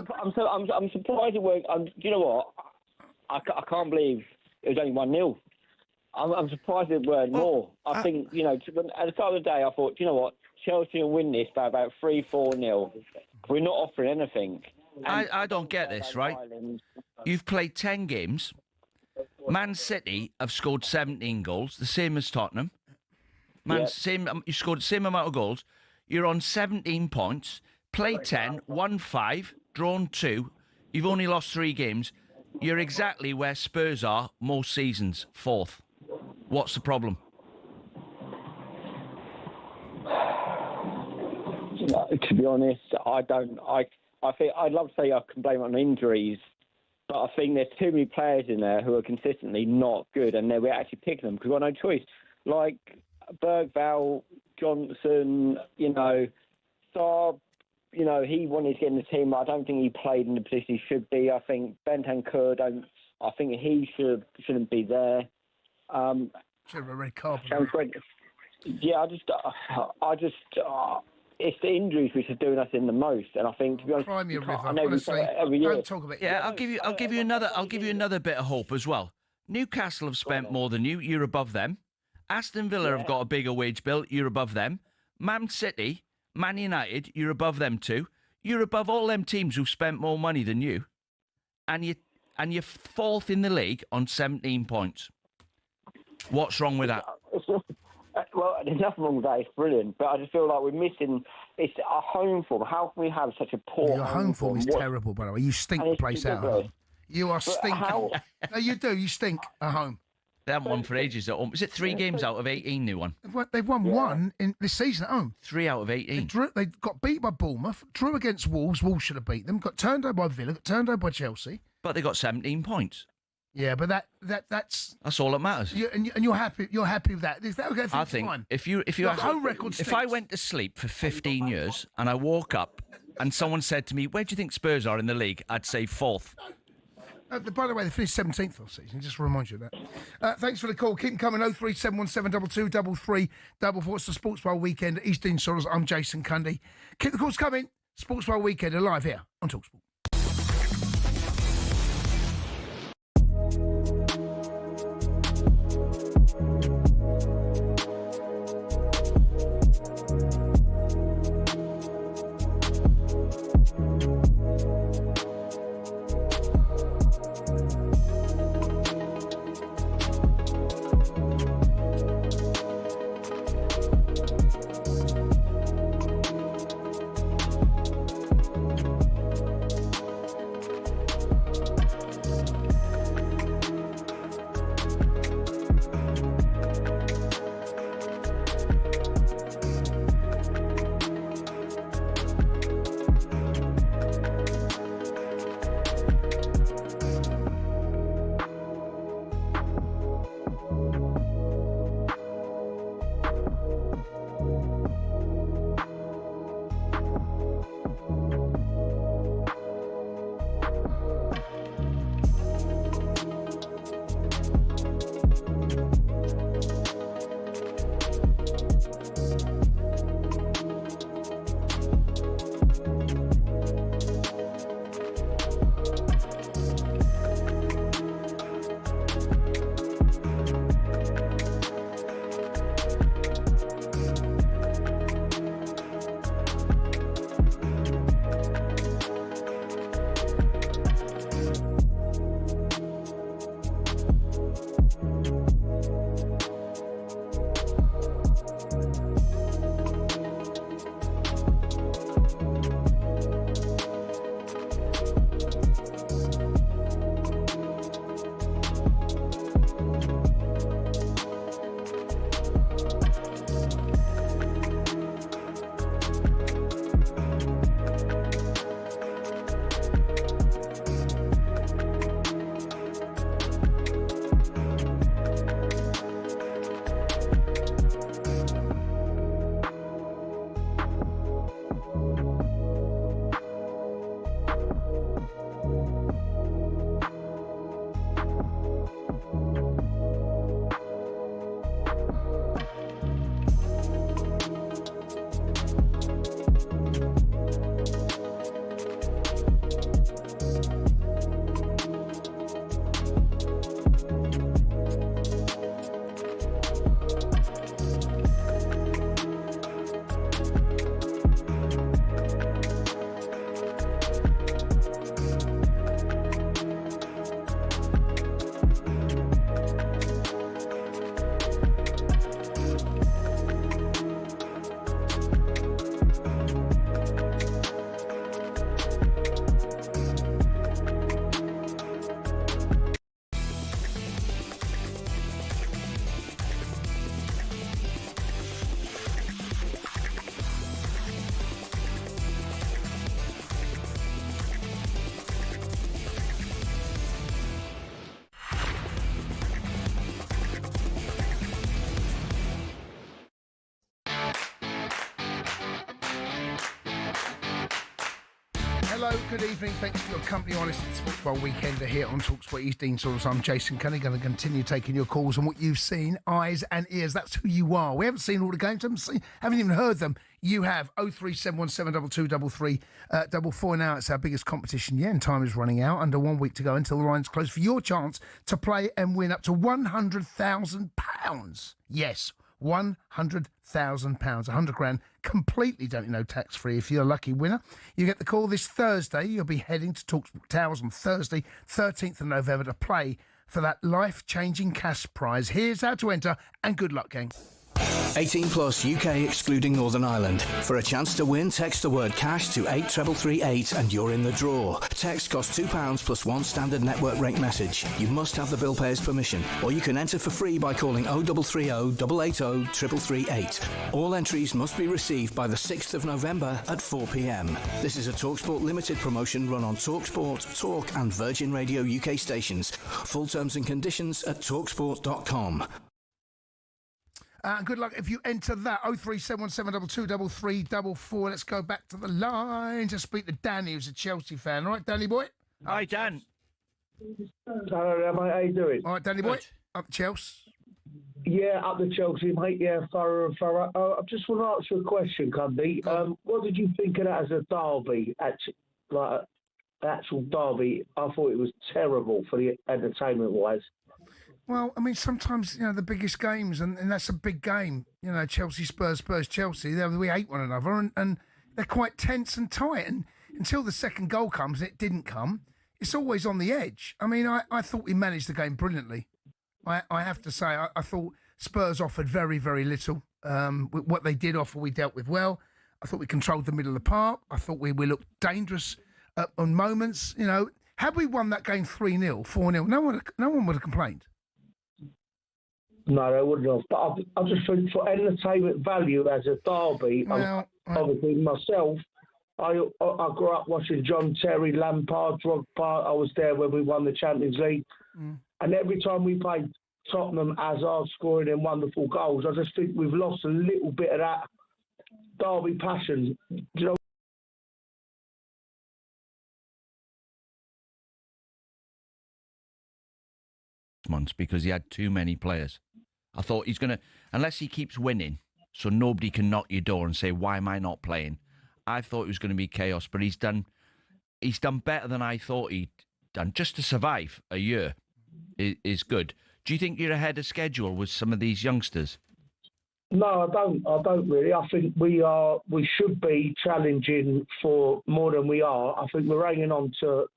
surprised it worked. Do you know what? I can't believe it was only 1-0. I'm surprised it weren't more. I think, at the start of the day, I thought, you know what? Chelsea will win this by about 3-4-0. We're not offering anything. I don't get this, right? You've played 10 games. Man City have scored 17 goals, the same as Tottenham. You scored the same amount of goals. You're on 17 points. Played 10, won 5, drawn 2. You've only lost 3 games. You're exactly where Spurs are most seasons, 4th. What's the problem? To be honest, I think I'd love to say I can blame it on injuries, but I think there's too many players in there who are consistently not good, and we're actually picking them because we've got no choice. Like Bergvall, Johnson, Saab, he wanted to get in the team. I don't think he played in the position he should be. I think Bentancur, I think he shouldn't be there. Should have a red card. Yeah, it's the injuries which are doing us in the most, and I think, to be honest, Crimea River. I know we say it every year. Don't talk about. Yeah, I'll give you another bit of hope as well. Newcastle have spent more than you. You're above them. Aston Villa have got a bigger wage bill. You're above them. Man City, Man United, you're above them too. You're above all them teams who've spent more money than you, and you're 4th in the league on 17 points. What's wrong with that? Well, there's nothing wrong with that. It's brilliant, but I just feel like we're missing. It's our home form. How can we have such a poor? Your home form is terrible, by the way. You stink the place out. At home. You are stinking. No, you do. You stink at home. They haven't won for ages at home. Is it 3 games out of 18 new one? They've won 1 in this season at home. 3 out of 18. They got beat by Bournemouth, drew against Wolves. Wolves should have beat them. Got turned over by Villa, got turned over by Chelsea. But they got 17 points. Yeah, but that's all that matters. And you're happy. You're happy with that. Is that okay? I think fine? if you ask, home record if I went to sleep for 15 years and I woke up and someone said to me, "Where do you think Spurs are in the league?" I'd say 4th. By the way, they finished 17th last season. Just to remind you of that. Thanks for the call. Keep them coming. 03717223344. It's the Sports Bar Weekend at East Insurance. I'm Jason Cundy. Keep the calls coming. Sports Bar Weekend are live here on talkSPORT. Hello, good evening. Thanks for your company on this Sports Weekender here on talkSPORT. He's Dean Saunders. I'm Jason Cundy. Going to continue taking your calls on what you've seen, eyes and ears. That's who you are. We haven't seen all the games. Haven't even heard them. You have 03717223344 now. It's our biggest competition yet, and time is running out. Under 1 week to go until the lines close for your chance to play and win up to £100,000. Yes, £100,000, 100 grand, completely, don't you know, tax-free if you're a lucky winner. You get the call this Thursday. You'll be heading to talkSPORT Towers on Thursday, 13th of November, to play for that life-changing cash prize. Here's how to enter, and good luck, gang. 18 plus, UK excluding Northern Ireland. For a chance to win, text the word cash to 83338 and you're in the draw. Text costs £2 plus one standard network rate message. You must have the bill payer's permission, or you can enter for free by calling 0330 880 3338. All entries must be received by the 6th of November at 4 p.m. This is a talkSPORT limited promotion run on talkSPORT, Talk and Virgin Radio UK stations. Full terms and conditions at talksport.com. Good luck if you enter that. 03717223344. Let's go back to the line to speak to Danny, who's a Chelsea fan. All right, Danny boy? Hi, Dan. Hello, mate. How you doing? All right, Danny boy. Up to Chelsea. Yeah, up to Chelsea, mate. Yeah, thorough. I just want to ask you a question, Cundy. What did you think of that as a derby? Actual derby? I thought it was terrible for the entertainment-wise. Well, I mean, sometimes, you know, the biggest games, and that's a big game, you know, Chelsea, Spurs, Chelsea, we hate one another, and they're quite tense and tight, and until the second goal comes, and it didn't come, it's always on the edge. I mean, I thought we managed the game brilliantly. I have to say, I thought Spurs offered very, very little. What they did offer, we dealt with well. I thought we controlled the middle of the park. I thought we looked dangerous on moments, you know. Had we won that game 3-0, 4-0, no one would have complained. No, they wouldn't have. But I just think for entertainment value as a derby, obviously myself, I grew up watching John Terry, Lampard, Drogba. I was there when we won the Champions League. And every time we played Tottenham, Hazard scoring in wonderful goals, I just think we've lost a little bit of that derby passion. Do you know? Months because he had too many players. I thought he's going to, unless he keeps winning, so nobody can knock your door and say, why am I not playing? I thought it was going to be chaos, but he's done better than I thought he'd done. Just to survive a year is good. Do you think you're ahead of schedule with some of these youngsters? No, I don't really. I think we should be challenging for more than we are. I think we're hanging on to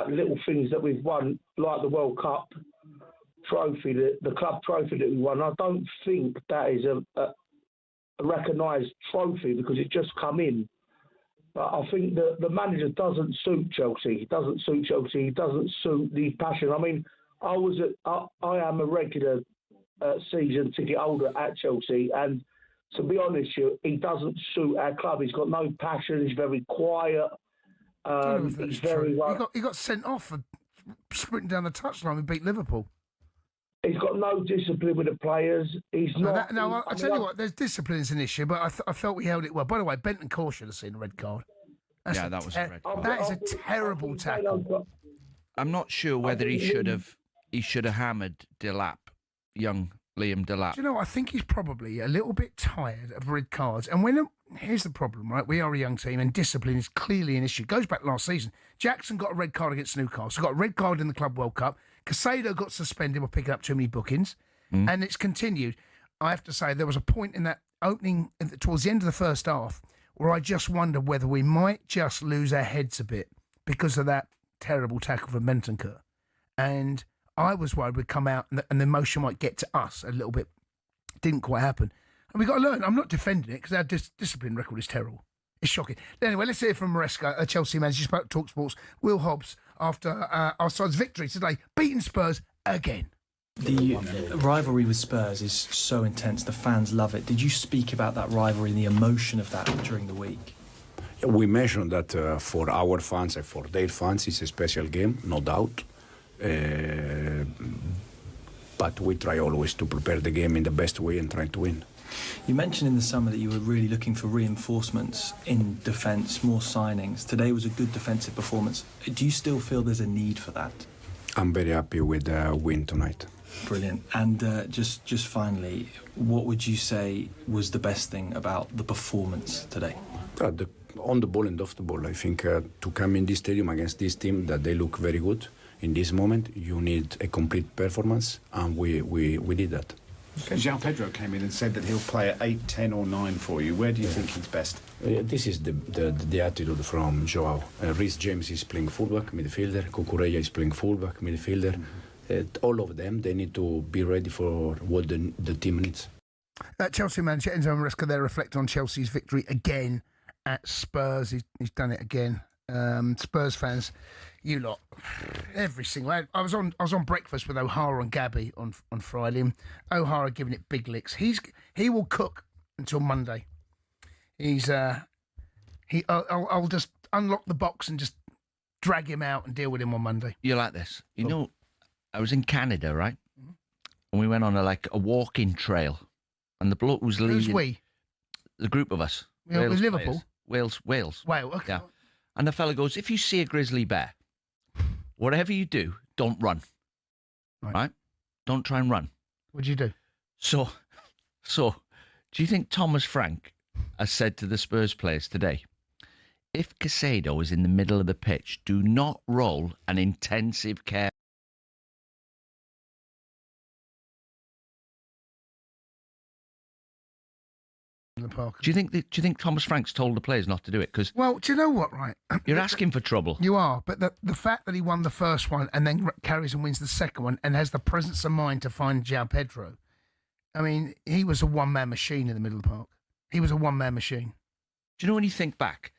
little things that we've won, like the World Cup trophy, the club trophy that we won. I don't think that is a recognised trophy because it just come in. But I think that the manager doesn't suit Chelsea. He doesn't suit the passion. I mean, I am a regular season ticket holder at Chelsea, and to be honest, he doesn't suit our club. He's got no passion. He's very quiet. He's very. He got sent off for sprinting down the touchline and beat Liverpool. He's got no discipline with the players. He's not. I'll tell you what. There's discipline is an issue, but I felt we held it well. By the way, Benton should have seen a red card. That was a red card. That is a terrible tackle. I'm not sure whether he should have hammered Delap, young Liam Delap. Do you know, I think he's probably a little bit tired of red cards. And here's the problem, right? We are a young team, and discipline is clearly an issue. It goes back last season. Jackson got a red card against Newcastle. Got a red card in the Club World Cup. Casado got suspended for picking up too many bookings, and it's continued. I have to say, there was a point in that opening, towards the end of the first half, where I just wondered whether we might just lose our heads a bit because of that terrible tackle from Bentancur. And I was worried we'd come out and the emotion might get to us a little bit. Didn't quite happen. And we've got to learn. I'm not defending it because our discipline record is terrible. It's shocking. Anyway, let's hear from Maresca, a Chelsea manager. He spoke to talkSPORT's Will Hobbs after our side's victory today, beating Spurs again. The rivalry with Spurs is so intense. The fans love it. Did you speak about that rivalry and the emotion of that during the week? Yeah, we mentioned that for our fans and for their fans, it's a special game, no doubt. But we try always to prepare the game in the best way and try to win. You mentioned in the summer that you were really looking for reinforcements in defence, more signings. Today was a good defensive performance. Do you still feel there's a need for that? I'm very happy with the win tonight. Brilliant. And just finally, what would you say was the best thing about the performance today? On the ball and off the ball. I think to come in this stadium against this team, that they look very good. In this moment, you need a complete performance, and we did that. João Pedro came in and said that he'll play at 8, 10 or 9 for you. Where do you think he's best? This is the attitude from João. Reece James is playing fullback, midfielder. Cucurella is playing fullback, midfielder. All of them, they need to be ready for what the team needs. Chelsea manager Enzo Maresca there reflecting on Chelsea's victory again at Spurs. He's done it again. Spurs fans, you lot, every single. I was on breakfast with O'Hara and Gabby on Friday. And O'Hara giving it big licks. He will cook until Monday. I'll just unlock the box and just drag him out and deal with him on Monday. You like this? You know, I was in Canada, right? Mm-hmm. And we went on a walking trail, and the bloke was leading. Who's we? The group of us. It was Liverpool. Wales. Wales. Okay. Yeah. And the fella goes, if you see a grizzly bear, whatever you do, don't run. Right? Don't try and run. What'd you do? So, do you think Thomas Frank has said to the Spurs players today, if Casado is in the middle of the pitch, do not roll an intensive care. In the park. Do you think Thomas Frank's told the players not to do it? Because well, do you know what? Right, you're asking for trouble. You are, but the fact that he won the first one and then carries and wins the second one and has the presence of mind to find João Pedro. I mean, he was a one-man machine in the middle of the park. He was a one-man machine. Do you know when you think back,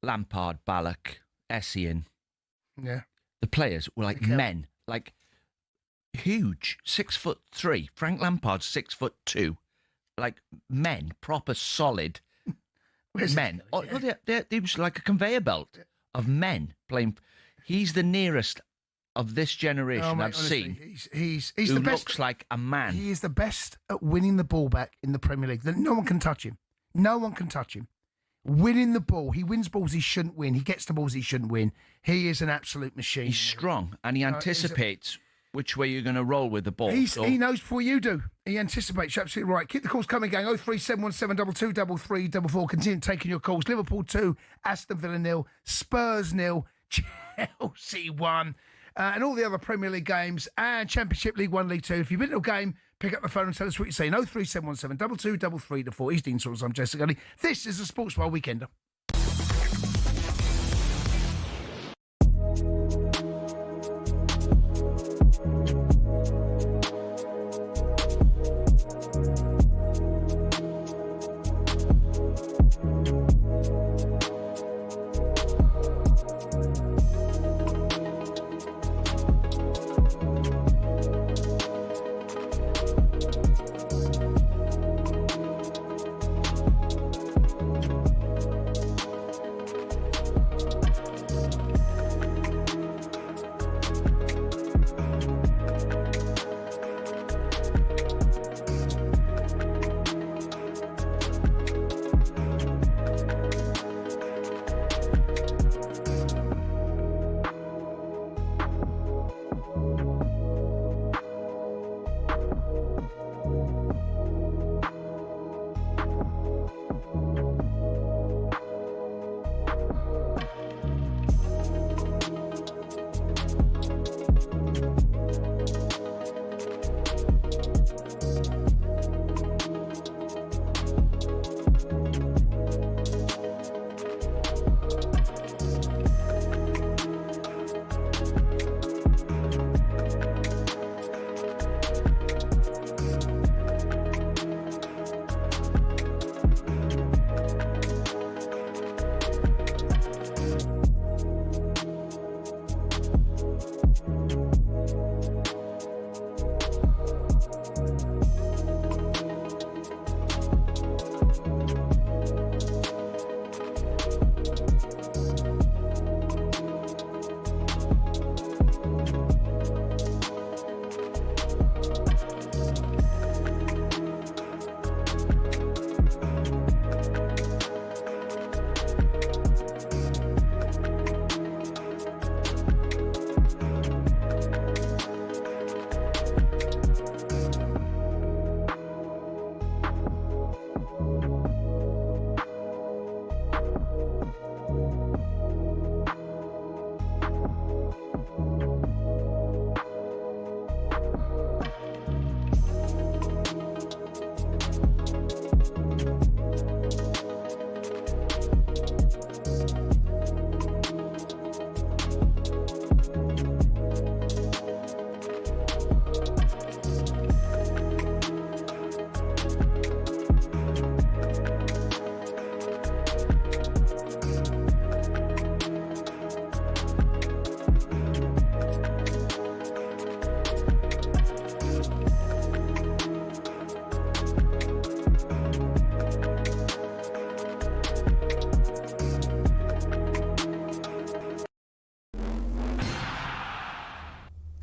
Lampard, Ballack, Essien, yeah, the players were like men, like huge, 6'3". Frank Lampard's 6'2". Like men, proper solid men. Oh, they was like a conveyor belt of men playing. He's the nearest of this generation I've seen. He's who the best. Looks like a man. He is the best at winning the ball back in the Premier League. No one can touch him. No one can touch him. Winning the ball. He wins balls he shouldn't win. He gets the balls he shouldn't win. He is an absolute machine. He's strong and he anticipates which way you're going to roll with the ball. He knows before you do. He anticipates. You're absolutely right. Keep the calls coming, gang. 03717 22 33 44. Continue taking your calls. Liverpool 2, Aston Villa 0, Spurs 0, Chelsea 1, and all the other Premier League games and Championship League 1, League 2. If you've been to a game, pick up the phone and tell us what you're saying. 03717 22 33 44. He's Dean Saunders. I'm Jessica Gundy. This is the Sports Bar Weekender.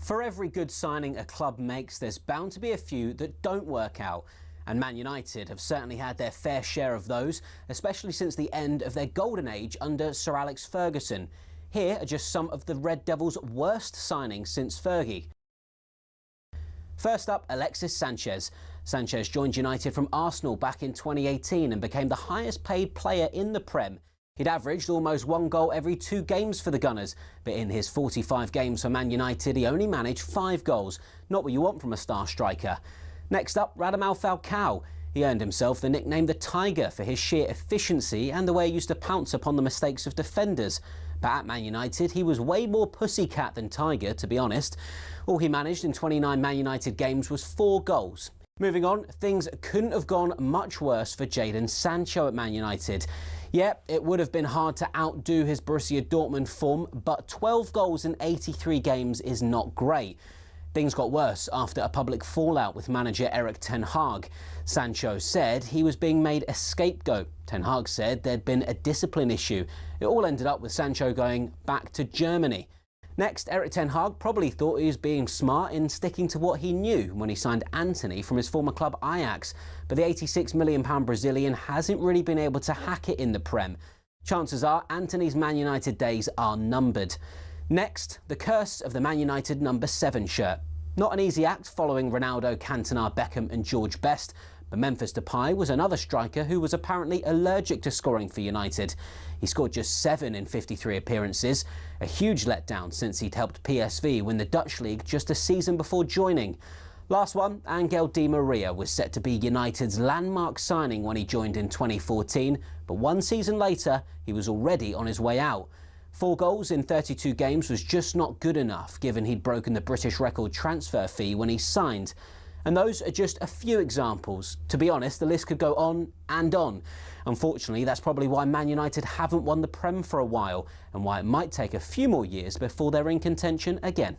For every good signing a club makes, there's bound to be a few that don't work out. And Man United have certainly had their fair share of those, especially since the end of their golden age under Sir Alex Ferguson. Here are just some of the Red Devils' worst signings since Fergie. First up, Alexis Sanchez. Sanchez joined United from Arsenal back in 2018 and became the highest paid player in the Prem. He'd averaged almost 1 goal every 2 games for the Gunners, but in his 45 games for Man United, he only managed 5 goals. Not what you want from a star striker. Next up, Radamel Falcao. He earned himself the nickname the Tiger for his sheer efficiency and the way he used to pounce upon the mistakes of defenders. But at Man United, he was way more pussycat than Tiger, to be honest. All he managed in 29 Man United games was 4 goals. Moving on, things couldn't have gone much worse for Jadon Sancho at Man United. Yeah, it would have been hard to outdo his Borussia Dortmund form, but 12 goals in 83 games is not great. Things got worse after a public fallout with manager Erik ten Hag. Sancho said he was being made a scapegoat. Ten Hag said there'd been a discipline issue. It all ended up with Sancho going back to Germany. Next, Erik ten Hag probably thought he was being smart in sticking to what he knew when he signed Antony from his former club Ajax. But the £86 million Brazilian hasn't really been able to hack it in the Prem. Chances are Antony's Man United days are numbered. Next, the curse of the Man United number 7 shirt. Not an easy act following Ronaldo, Cantona, Beckham and George Best, but Memphis Depay was another striker who was apparently allergic to scoring for United. He scored just 7 in 53 appearances, a huge letdown since he'd helped PSV win the Dutch league just a season before joining. Last one, Angel Di Maria was set to be United's landmark signing when he joined in 2014, but 1 season later he was already on his way out. 4 goals in 32 games was just not good enough, given he'd broken the British record transfer fee when he signed. And those are just a few examples. To be honest, the list could go on and on. Unfortunately, that's probably why Man United haven't won the Prem for a while, and why it might take a few more years before they're in contention again.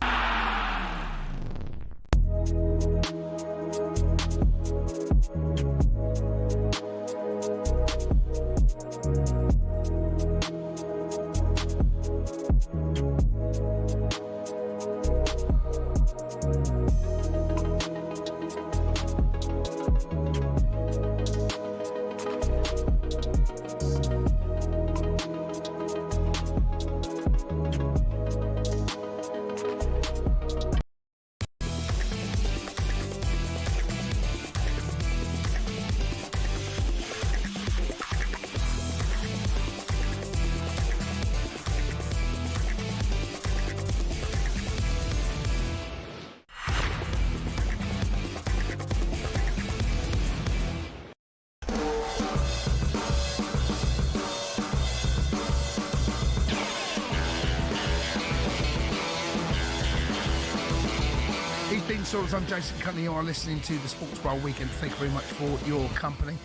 I'm Jason Cundy. You are listening to the Sports Bar Weekend. Thank you very much for your company.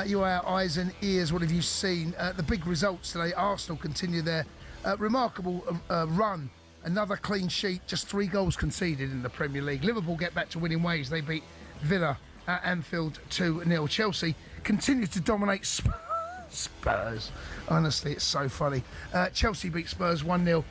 You are our eyes and ears. What have you seen? The big results today. Arsenal continue their remarkable run. Another clean sheet, just 3 goals conceded in the Premier League. Liverpool get back to winning ways. They beat Villa at Anfield 2-0. Chelsea continue to dominate Spurs. Honestly, it's so funny. Chelsea beat Spurs 1-0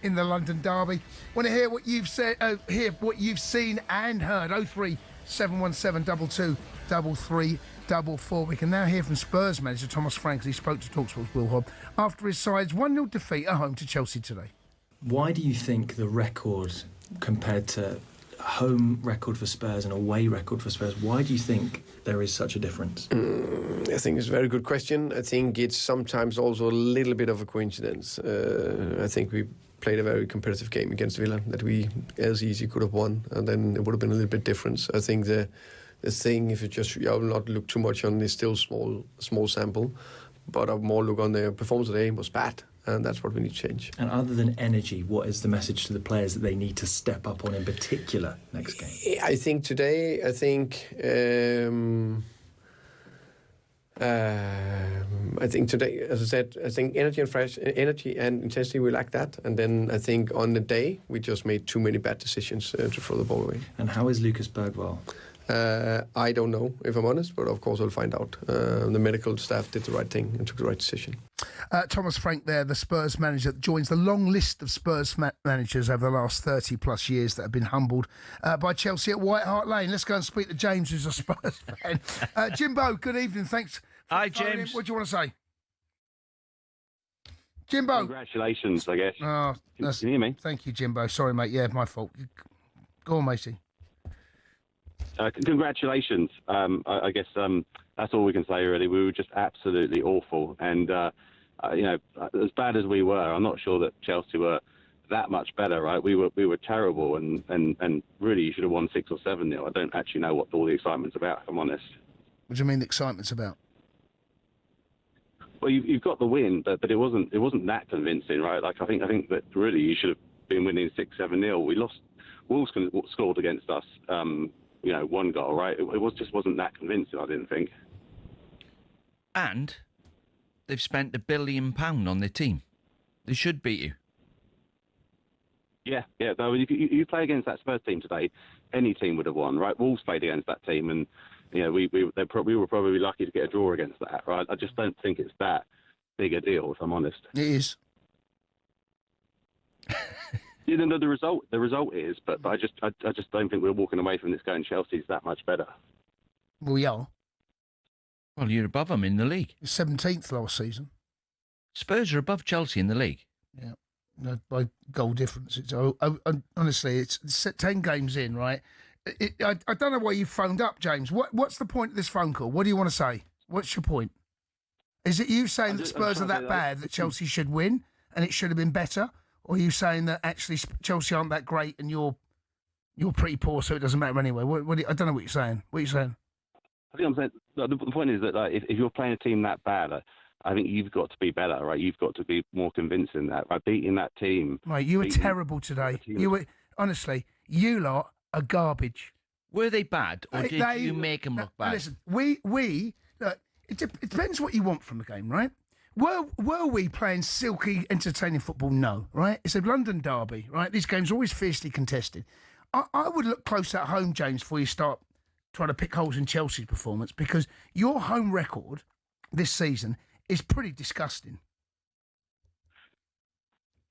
in the London derby. Want to hear what you've said? Hear what you've seen and heard? 03 717 22 3344. We can now hear from Spurs manager Thomas Frank as he spoke to talkSPORT's Will Hobb after his side's 1-0 defeat at home to Chelsea today. Why do you think the record compared to home record for Spurs and away record for Spurs, why do you think there is such a difference? I think it's a very good question. I think it's sometimes also a little bit of a coincidence. I think we played a very competitive game against Villa that we as easy could have won, and then it would have been a little bit different. I think the thing, if I will not look too much on, is still small sample, but I will more look on the performance today was bad. And that's what we need to change. And other than energy, what is the message to the players that they need to step up on in particular next game? I think today, I think today, as I said, I think energy and intensity, we lack that. And then I think on the day, we just made too many bad decisions to throw the ball away. And how is Lucas Bergwall? I don't know, if I'm honest, but of course we'll find out. The medical staff did the right thing and took the right decision. Thomas Frank there, the Spurs manager that joins the long list of Spurs managers over the last 30-plus years that have been humbled by Chelsea at White Hart Lane. Let's go and speak to James, who's a Spurs fan. Jimbo, good evening. Thanks. Hi, James. What do you want to say? Jimbo. Congratulations, I guess. Oh, can you hear me? Thank you, Jimbo. Sorry, mate. Yeah, my fault. Go on, matey. Congratulations. I guess that's all we can say, really. We were just absolutely awful. And, as bad as we were, I'm not sure that Chelsea were that much better, right? We were terrible, and really you should have won 6 or 7-0. I don't actually know what all the excitement's about, if I'm honest. What do you mean the excitement's about? Well, you've got the win, but it wasn't that convincing, right? Like I think that really you should have been winning 6-7-0. We lost. Wolves scored against us. 1 goal, right? It just wasn't that convincing, I didn't think. And they've spent £1 billion on their team. They should beat you. Yeah. No, you play against that Spurs team today, any team would have won, right? Wolves played against that team, and we were probably lucky to get a draw against that, right? I just don't think it's that big a deal, if I'm honest. It is. The result is, but I just don't think we're walking away from this going Chelsea's that much better. We are. Well, you're above them in the league. 17th last season. Spurs are above Chelsea in the league. Yeah, by goal difference. It's honestly, it's 10 games in, right? I don't know why you phoned up, James. What's the point of this phone call? What do you want to say? What's your point? Is it you saying that Spurs are that bad that Chelsea should win and it should have been better? Or are you saying that actually Chelsea aren't that great and you're pretty poor, so it doesn't matter anyway? I don't know what you're saying. What are you saying? I think I'm saying the point is that if you're playing a team that bad, I think you've got to be better, right? You've got to be more convincing that by beating that team. Right, you were terrible today. You were honestly, you lot are garbage. Were they bad, or did you make them look bad? Listen, we look. It depends what you want from the game, right? Were we playing silky, entertaining football? No, right? It's a London derby, right? These games are always fiercely contested. I would look close at home, James, before you start trying to pick holes in Chelsea's performance, because your home record this season is pretty disgusting.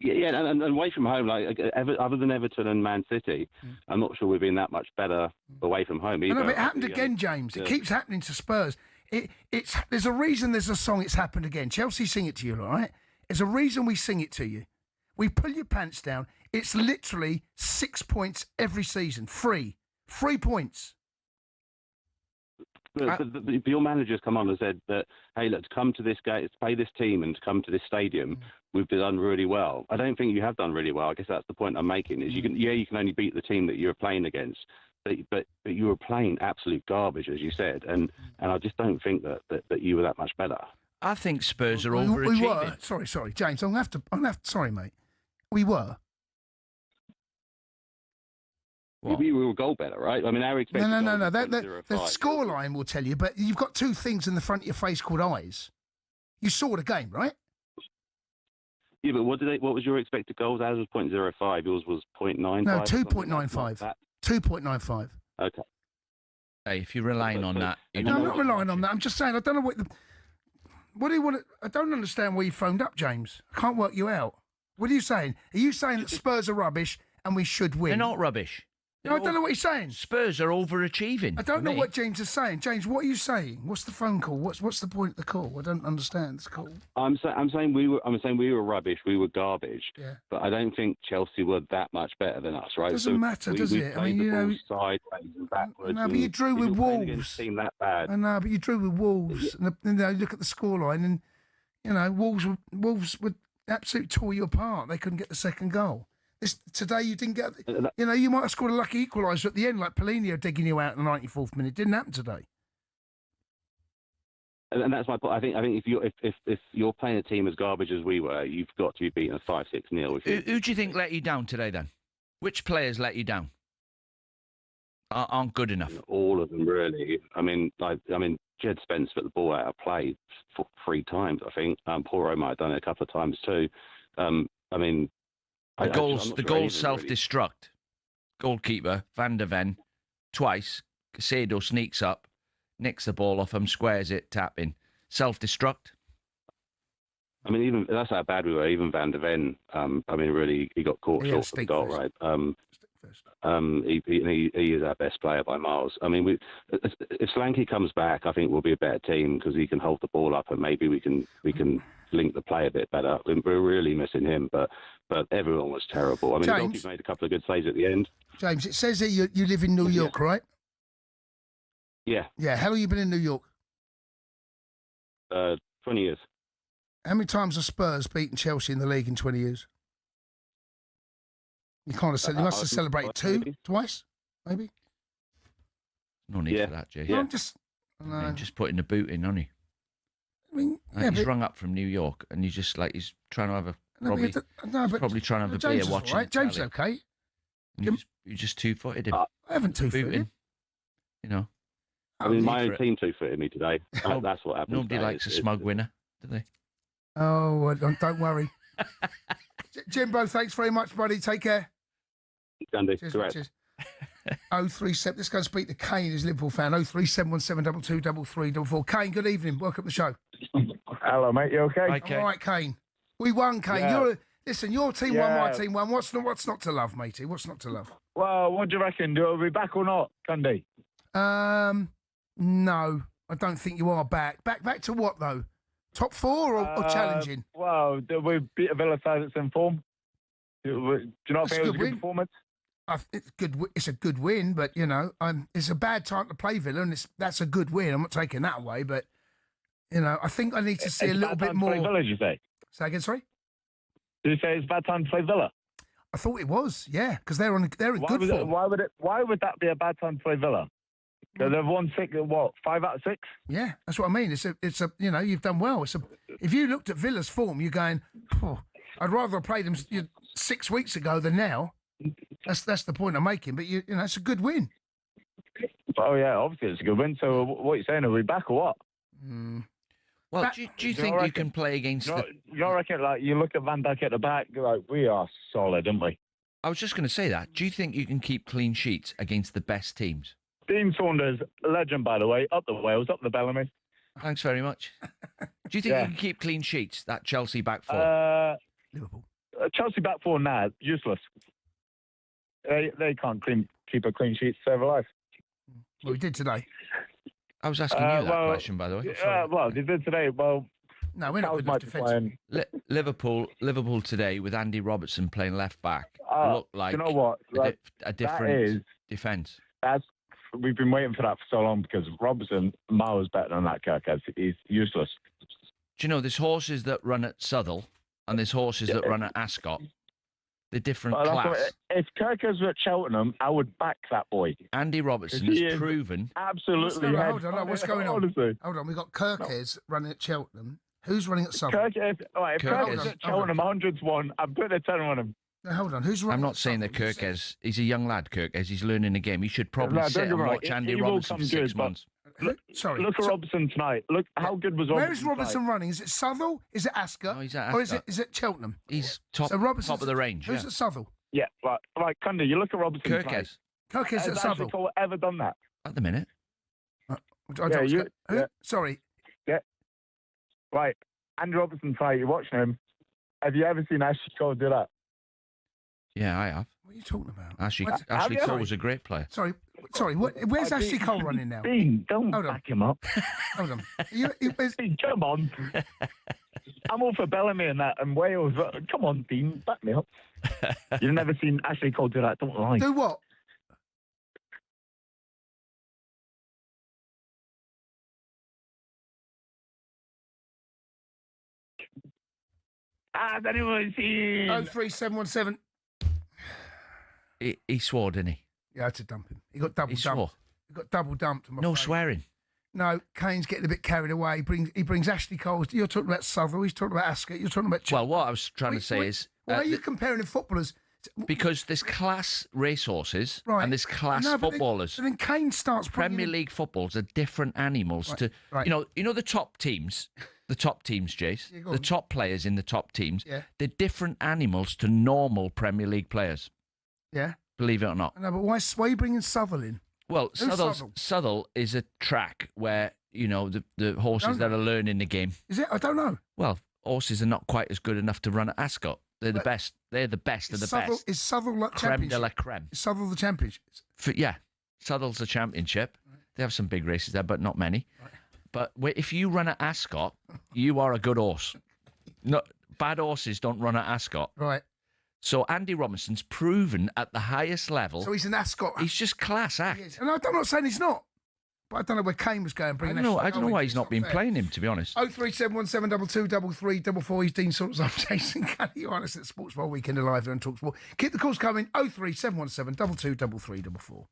Yeah, and away from home, like other than Everton and Man City, I'm not sure we've been that much better away from home either. No, but it happened again, James. It keeps happening to Spurs. There's a reason there's a song, It's Happened Again. Chelsea sing it to you, all right? There's a reason we sing it to you. We pull your pants down. It's literally 6 points every season. 3 points. Your managers come on and said that, hey, look, to come to this game, to play this team and to come to this stadium, we've done really well. I don't think you have done really well. I guess that's the point I'm making, is you can only beat the team that you're playing against. But you were playing absolute garbage, as you said, and I just don't think that you were that much better. I think Spurs are overachieving. We were. Sorry, James. I'm gonna have to. Sorry, mate. We were. We were a goal better, right? I mean, our expected No. goal was The 0.05. scoreline will tell you, but you've got 2 things in the front of your face called eyes. You saw the game, right? Yeah, but what was your expected goals? Ours was 0.05. Yours was 0.95. No, 2.95. 2.95. Okay. Hey, if you're relying on that... No, I'm not relying on that. I'm just saying, I don't know what do you want to... I don't understand why you phoned up, James. I can't work you out. What are you saying? Are you saying that Spurs are rubbish and we should win? They're not rubbish. No, I don't know what he's saying. Spurs are overachieving. I don't know what James is saying. James, what are you saying? What's the phone call? What's the point of the call? I don't understand this call. I'm saying we were rubbish. We were garbage. Yeah. But I don't think Chelsea were that much better than us, right? Doesn't matter, does it? I mean, you know, sideways and backwards. No, but you drew with Wolves. Team that bad. I know, but you drew with Wolves. And look at the scoreline, and Wolves would absolutely tore you apart. They couldn't get the second goal. Today you didn't get... you might have scored a lucky equaliser at the end, like Polino digging you out in the 94th minute. It didn't happen today. And that's my point. I think if you're playing a team as garbage as we were, you've got to be beaten 5-6-0. Who do you think let you down today, then? Which players let you down? Aren't good enough? All of them, really. I mean, Jed Spence put the ball out of play 3 times, I think. Paul Rowe might have done it a couple of times too. The goals self-destruct. Goalkeeper, Van der Ven, twice. Casado sneaks up, nicks the ball off him, squares it, tapping. Self-destruct. I mean, even that's how bad we were. Even Van der Ven, really, he got caught short for the goal, right? He is our best player by miles. I mean, if Solanke comes back, I think we'll be a better team because he can hold the ball up and maybe we can link the play a bit better. We're really missing him, but everyone was terrible. I mean, the goalkeeper made a couple of good saves at the end. James, it says here you live in New York, right? Yeah. Yeah. How long have you been in New York? 20 years. How many times have Spurs beaten Chelsea in the league in 20 years? You must have celebrated twice, maybe? No need for that, Jay. No, I'm just putting the boot in, hasn't he? I mean, he's rung up from New York, and he's just like he's trying to have probably trying to have a beer watching. Right. James is okay. You just two-footed him. I haven't two-footed him. You know. I mean, my own team two-footed me today. That's what happened. Nobody likes a smug winner, do they? Oh, don't worry. Jimbo, thanks very much, buddy. Take care. Cundy, cheers. 037. Let's go and speak to Kane, who's a Liverpool fan. 03717223344. Kane, good evening. Welcome to the show. Hello, mate. You okay? All right, Kane. We won, Kane. Yeah. Listen, your team won, my team won. What's not to love, matey? What's not to love? Well, what do you reckon? Do we be back or not, Cundy? No, I don't think you are back. Back to what though? Top four or challenging? Well, we beat a Villa side that's in form. Do you not think it was a good performance? It's good. It's a good win, but it's a bad time to play Villa, and that's a good win. I'm not taking that away, but I think I need to see a little bit more. Play Villa, did you say? Say again, sorry. Did you say it's a bad time to play Villa? I thought it was, yeah, because they're in good form. Why would that be a bad time to play Villa? Because they've won 5 out of 6? Yeah, that's what I mean. It's a you've done well. If you looked at Villa's form, you're going, I'd rather have played them 6 weeks ago than now. That's the point I'm making. But it's a good win. Oh yeah, obviously it's a good win. So what are you saying? Are we back or what? Well, do you think you can play against You don't reckon, like, you look at Van Dijk at the back, you're like, we are solid, aren't we? I was just going to say that. Do you think you can keep clean sheets against the best teams? Dean Saunders, legend, by the way, up the Wales, up the Bellamy. Thanks very much. Do you think you can keep clean sheets, that Chelsea back four? Liverpool. Chelsea back four now, useless. They can't keep a clean sheet to save a life. Well, we did today. I was asking you that question, by the way. Well, they did today. Well, no, we're not good enough defensive. Liverpool today with Andy Robertson playing left back looked like you know what? a different defence. We've been waiting for that for so long because Robertson miles better than that Kirkes. He's useless. Do you know there's horses that run at Southall and there's horses that run at Ascot? They're different class. If Kirkes were at Cheltenham, I would back that boy. Andy Robertson has proven. Absolutely. Hold on. What's going on? Honestly. Hold on. We've got Kirkes running at Cheltenham. Who's running at Southall? If Kirkes at Cheltenham, 100-1, I'm putting a 10 on him. Now, hold on. Who's running? I'm not saying that Kirkes, he's a young lad, Kirkes. He's learning the game. He should probably sit and watch Andy Robertson for 6 months. Look at Robertson tonight. Look how good was Robertson. Where is Robertson running? Is it Southall? Is it Ascot? No, he's at Or Ascot. is it Cheltenham? He's top of the range. Who's at Southall? Yeah, like Cundy, you look at Robertson. Kirkes. Kirkes at Southall. Has ever done that? At the minute. Sorry. Yeah. Right. Andy Robertson tonight, you're watching him. Have you ever seen Ashley Cole do that? Yeah, I have. What are you talking about? Ashley Cole was a great player. Sorry. Where's Ashley Cole running now? Dean, don't back him up. Hold on. Dean, come on. I'm all for Bellamy and that and Wales. Come on, Dean, back me up. You've never seen Ashley Cole do that, don't lie. Do what? Has anyone seen? 03717. He swore, didn't he? Yeah, I had to dump him. He got double dumped. Swore. He got double dumped. No swearing. No, Kane's getting a bit carried away. He brings Ashley Cole. You're talking about Southall. He's talking about Ascot. You're talking about. Well, what I was trying to say is, why are you comparing the footballers? Because there's class racehorses and there's class footballers. Then Kane starts. Premier League footballs are different animals to. You know the top teams. The top teams, Jace. Yeah, the top players in the top teams. Yeah. They're different animals to normal Premier League players. Yeah. Believe it or not. No, but why are you bringing Southall in? Well, Who's Southall is a track where, the horses that are learning the game. Is it? I don't know. Well, horses are not quite as good enough to run at Ascot. They're the best. They're the best of the best. Is Southall like Creme de la championship? creme. Is Southall the championship? Southall's the championship. They have some big races there, but not many. But if you run at Ascot, you are a good horse. No, bad horses don't run at Ascot. Right. So Andy Robinson's proven at the highest level. So he's an Ascot. He's just class act. He is. And I'm not saying he's not. But I don't know where Kane was going. I don't know why he's not been playing him, to be honest. 03717223344. He's Dean Saunders. I'm Jason Cundy. You're on us at Sports World Weekend Live here on talkSPORT. Keep the calls coming. 03717223344.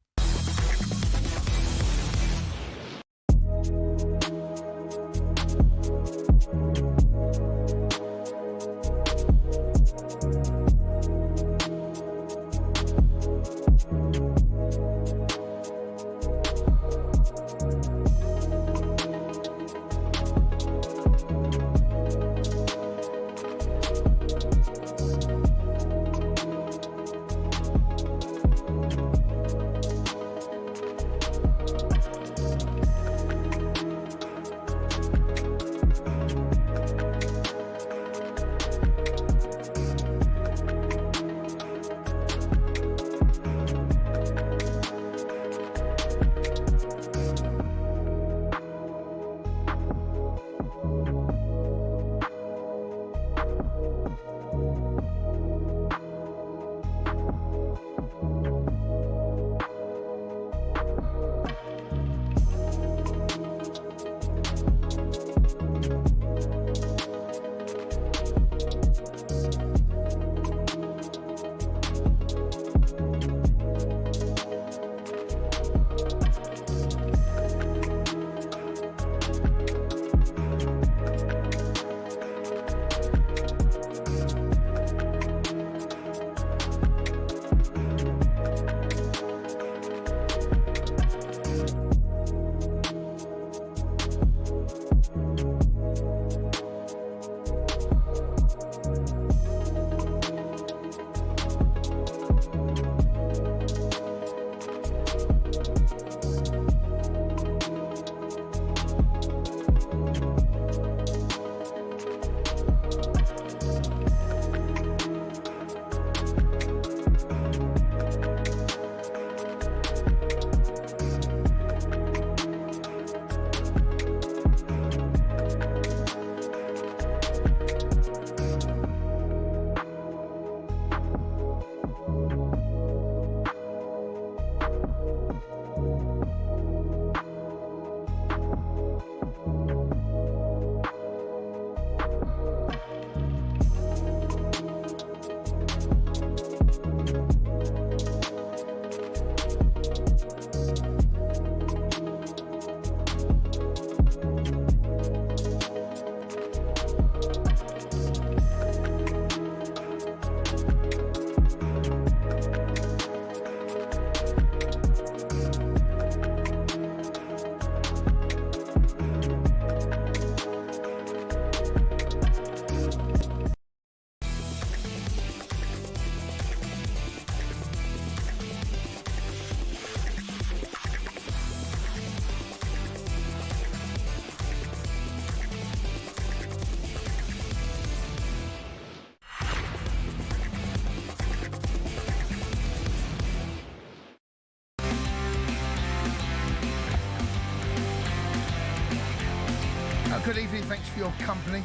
Good evening, thanks for your company.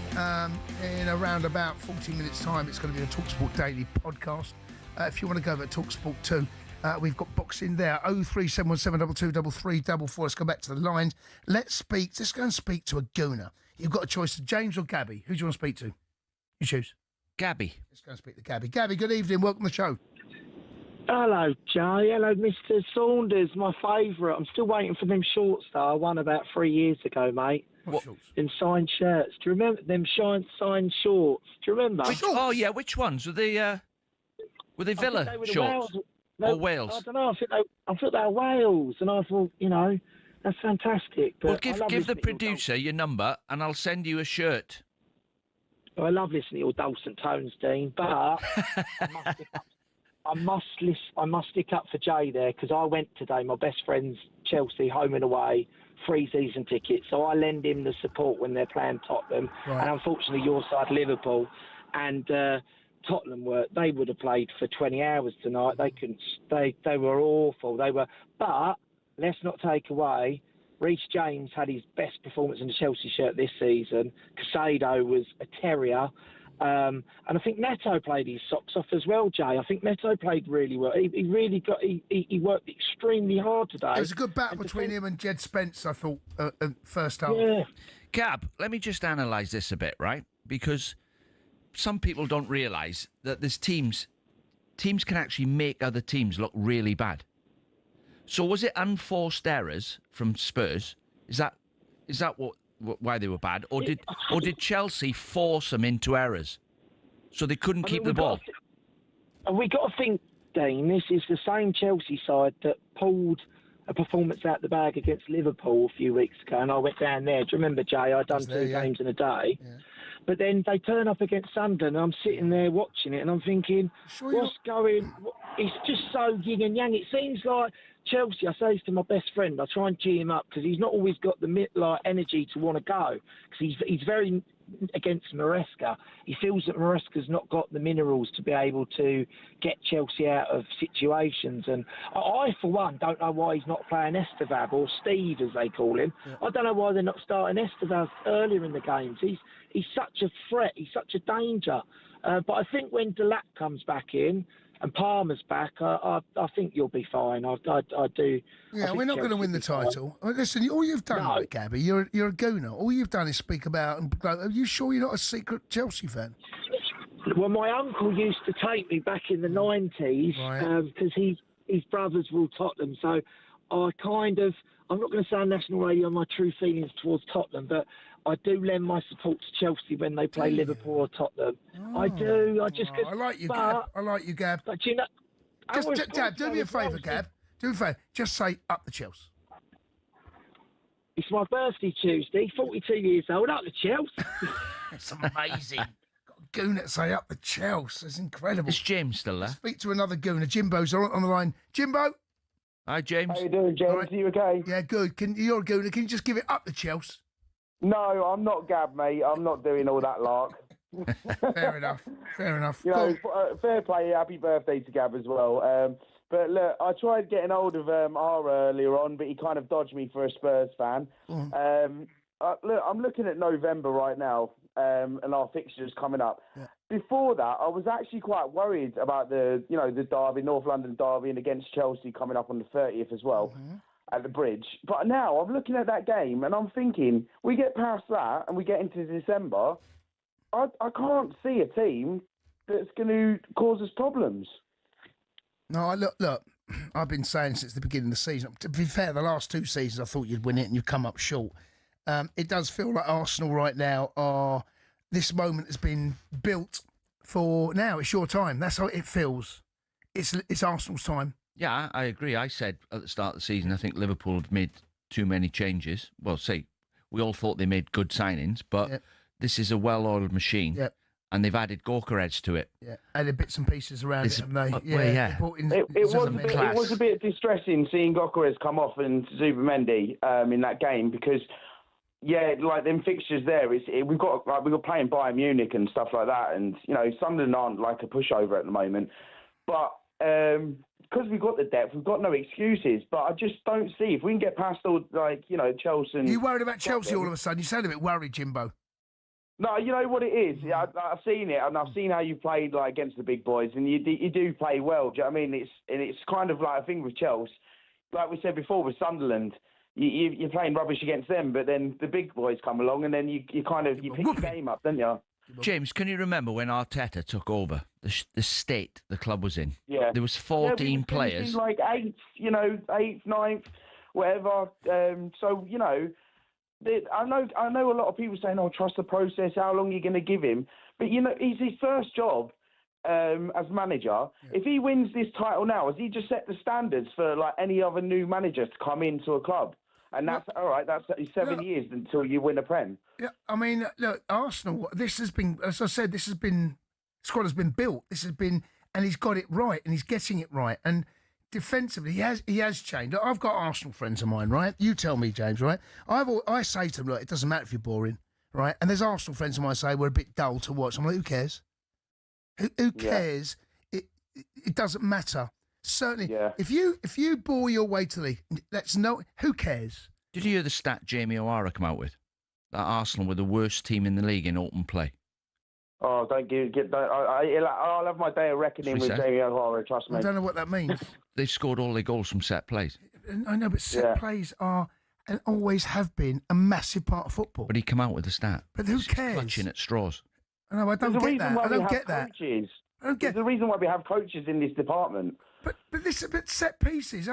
In around about 40 minutes' time, it's going to be a talkSPORT Daily podcast. If you want to go over to talkSPORT 2, we've got boxing there. 03717223344. Let's go back to the lines. Let's go and speak to a gooner. You've got a choice of James or Gabby. Who do you want to speak to? You choose. Gabby. Let's go and speak to Gabby. Gabby, good evening. Welcome to the show. Hello, Joe. Hello, Mr. Saunders, my favourite. I'm still waiting for them shorts that I won about 3 years ago, mate. What shorts? Them signed shirts. Do you remember them signed shorts? Do you remember? Which ones? Were they Villa shorts? Or Wales? I don't know. I thought they were Wales, and I thought, that's fantastic. But Well, give the producer your number, and I'll send you a shirt. I love listening to your dulcet tones, Dean, but I must stick up for Jay there because I went today. My best friend's Chelsea, home and away, free season tickets. So I lend him the support when they're playing Tottenham. Right. And unfortunately, your side, Liverpool, and Tottenham they would have played for 20 hours tonight. They couldn't. They were awful. But let's not take away. Reece James had his best performance in the Chelsea shirt this season. Casado was a terrier. And I think Neto played his socks off as well, Jay. I think Neto played really well. He really he worked extremely hard today. It was a good battle between him and Jed Spence, I thought, first half. Yeah. Gab, let me just analyse this a bit, right? Because some people don't realise that there's teams can actually make other teams look really bad. So was it unforced errors from Spurs? Is that why they were bad, or did Chelsea force them into errors so they couldn't keep the ball? We got to think, Dean. This is the same Chelsea side that pulled a performance out the bag against Liverpool a few weeks ago, and I went down there. Do you remember, Jay? I'd done two games in a day. Yeah. But then they turn up against Sunderland, and I'm sitting there watching it, and I'm thinking, what's going... It's just so yin and yang. It seems like Chelsea, I say this to my best friend, I try and G him up, because he's not always got the energy to want to go, because he's very against Maresca. He feels that Maresca's not got the minerals to be able to get Chelsea out of situations. And I, for one, don't know why he's not playing Estevao, or Steve, as they call him. Yeah. I don't know why they're not starting Estevao earlier in the games. He's such a threat. He's such a danger. But I think when Delac comes back in and Palmer's back, I think you'll be fine. I do. Yeah, we're not going to win the title. I mean, listen, all you've done, Gabby, you're a gooner. All you've done is speak about. And are you sure you're not a secret Chelsea fan? Well, my uncle used to take me back in the 90s because his brothers were all Tottenham. So I'm not going to say on national radio my true feelings towards Tottenham, but I do lend my support to Chelsea when they play Liverpool or Tottenham. I do. I like you, Gab. I like you, Gab. But you know, Gab, do me a favour, Gab. Do me a favour. Just say up the Chelsea. It's my birthday Tuesday. 42 years old. Up the Chelsea. It's amazing. Got a gooner to say up the Chelsea. It's incredible. Is James still there? Speak to another gooner. Jimbo's on the line. Jimbo. Hi, James. How you doing, James? Right. Are you okay? Yeah, good. You're a gooner. Can you just give it up the Chelsea? No, I'm not Gab, mate. I'm not doing all that lark. Fair enough. You know, fair play. Happy birthday to Gab as well. But look, I tried getting hold of Ara earlier on, but he kind of dodged me for a Spurs fan. Look, I'm looking at November right now, and our fixtures coming up. Yeah. Before that, I was actually quite worried about the derby, North London derby, and against Chelsea coming up on the 30th as well. Mm-hmm. At the Bridge. But now I'm looking at that game and I'm thinking, we get past that and we get into December, I can't see a team that's going to cause us problems. No, look, I've been saying since the beginning of the season, to be fair, the last two seasons I thought you'd win it and you've come up short. It does feel like Arsenal right now this moment has been built for now. It's your time. That's how it feels. It's Arsenal's time. Yeah, I agree. I said at the start of the season, I think Liverpool had made too many changes. Well, we all thought they made good signings, but this is a well-oiled machine, and they've added Gorka-heads to it. Yeah, added bits and pieces around it, haven't they? It was a bit distressing seeing Gorka-heads come off and Zubimendi in that game because, like them fixtures there, we were playing Bayern Munich and stuff like that, and Sunderland aren't like a pushover at the moment, but. Because we've got the depth, we've got no excuses. But I just don't see if we can get past all, Chelsea. And you worried about Chelsea all of a sudden? You sound a bit worried, Jimbo. No, you know what it is. Yeah, I've seen it, and I've seen how you played against the big boys, and you do play well. Do you know what I mean? It's kind of like a thing with Chelsea, like we said before with Sunderland. You're playing rubbish against them, but then the big boys come along, and then you pick your game up, don't you? James, can you remember when Arteta took over, the state the club was in? Yeah. There was 14 players. Like 8th, 8th, 9th, whatever. I know a lot of people saying, trust the process, how long are you going to give him? But, it's his first job as manager. Yeah. If he wins this title now, has he just set the standards for any other new manager to come into a club? And that's all right. That's 7 years until you win a Prem. Yeah, I mean, look, Arsenal. This has been, as I said, squad has been built. This has been and he's got it right, and he's getting it right. And defensively, he has changed. I've got Arsenal friends of mine, right? You tell me, James, right? I say to them, look, it doesn't matter if you're boring, right? And there's Arsenal friends of mine say we're a bit dull to watch. I'm like, who cares? Who cares? It doesn't matter. Certainly, if you bore your way to the league, who cares? Did you hear the stat Jamie O'Hara come out with? That Arsenal were the worst team in the league in open play. Oh, don't get that. I'll have my day of reckoning with Jamie O'Hara, trust me. I don't know what that means. They've scored all their goals from set plays. I know, but set plays are and always have been a massive part of football. But he come out with the stat. But who cares? Clutching at straws. No, I don't get that. I don't get that. There's a reason why we have coaches in this department. But set pieces.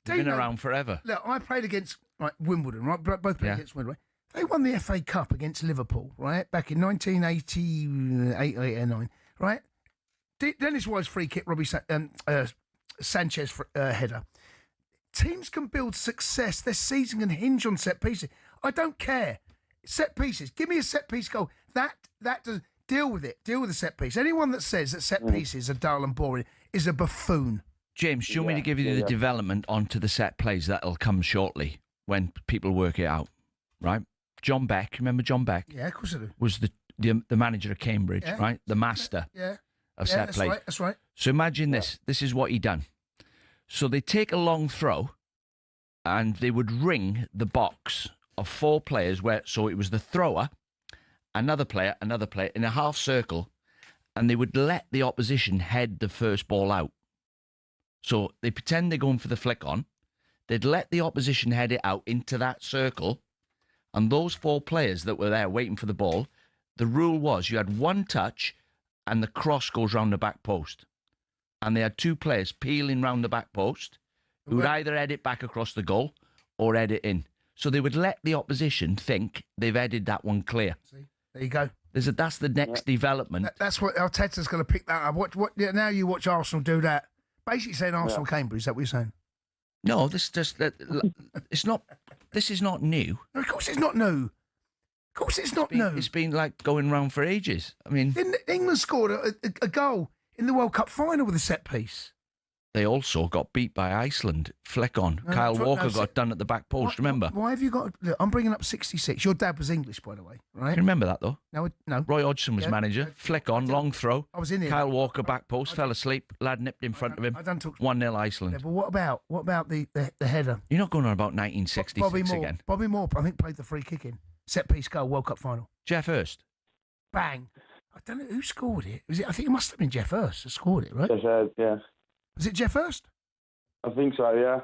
They've been around forever. Look, I played against Wimbledon, right? Both played against Wimbledon. They won the FA Cup against Liverpool, right? Back in 1988 or 9, right? Dennis Wise free kick, Robbie Sanchez header. Teams can build success. Their season can hinge on set pieces. I don't care. Set pieces. Give me a set piece goal. That does deal with it. Deal with the set piece. Anyone that says that set pieces are dull and boring is a buffoon. James, do you want me to give you the development onto the set plays that'll come shortly when people work it out, right? John Beck, remember John Beck? Yeah, of course I do. Was the manager of Cambridge, right? The master of set plays. Right, that's right. So imagine this. This is what he done. So they take a long throw and they would ring the box of 4 players so it was the thrower, another player in a half circle, and they would let the opposition head the first ball out. So they pretend they're going for the flick on. They'd let the opposition head it out into that circle. And those 4 players that were there waiting for the ball, the rule was you had 1 touch and the cross goes round the back post. And they had 2 players peeling round the back post who'd either head it back across the goal or head it in. So they would let the opposition think they've headed that one clear. See? There you go. That's the next development. That's what Arteta's going to pick that up. Now you watch Arsenal do that. Basically saying Arsenal Cambridge, is that what you're saying? No, this is not new. No, of course it's not new. Of course it's not new. It's been like going round for ages. I mean, England scored a goal in the World Cup final with a set piece. They also got beat by Iceland. Flick on. Kyle Walker got done at the back post, remember? Why have you got... Look, I'm bringing up 66. Your dad was English, by the way, right? Can you remember that, though? No. Roy Hodgson was manager. Flick on, long throw. I was in here. Kyle Walker, back post, fell asleep. Lad nipped in front of him. 1-0 Iceland. Yeah, but what about the header? You're not going on about 1966 again. Bobby Moore, I think, played the free kick in. Set-piece goal, World Cup final. Jeff Hurst. Bang. I don't know who scored it. I think it must have been Jeff Hurst that scored it, right? Yeah. Was it Jeff Hurst? I think so, yeah.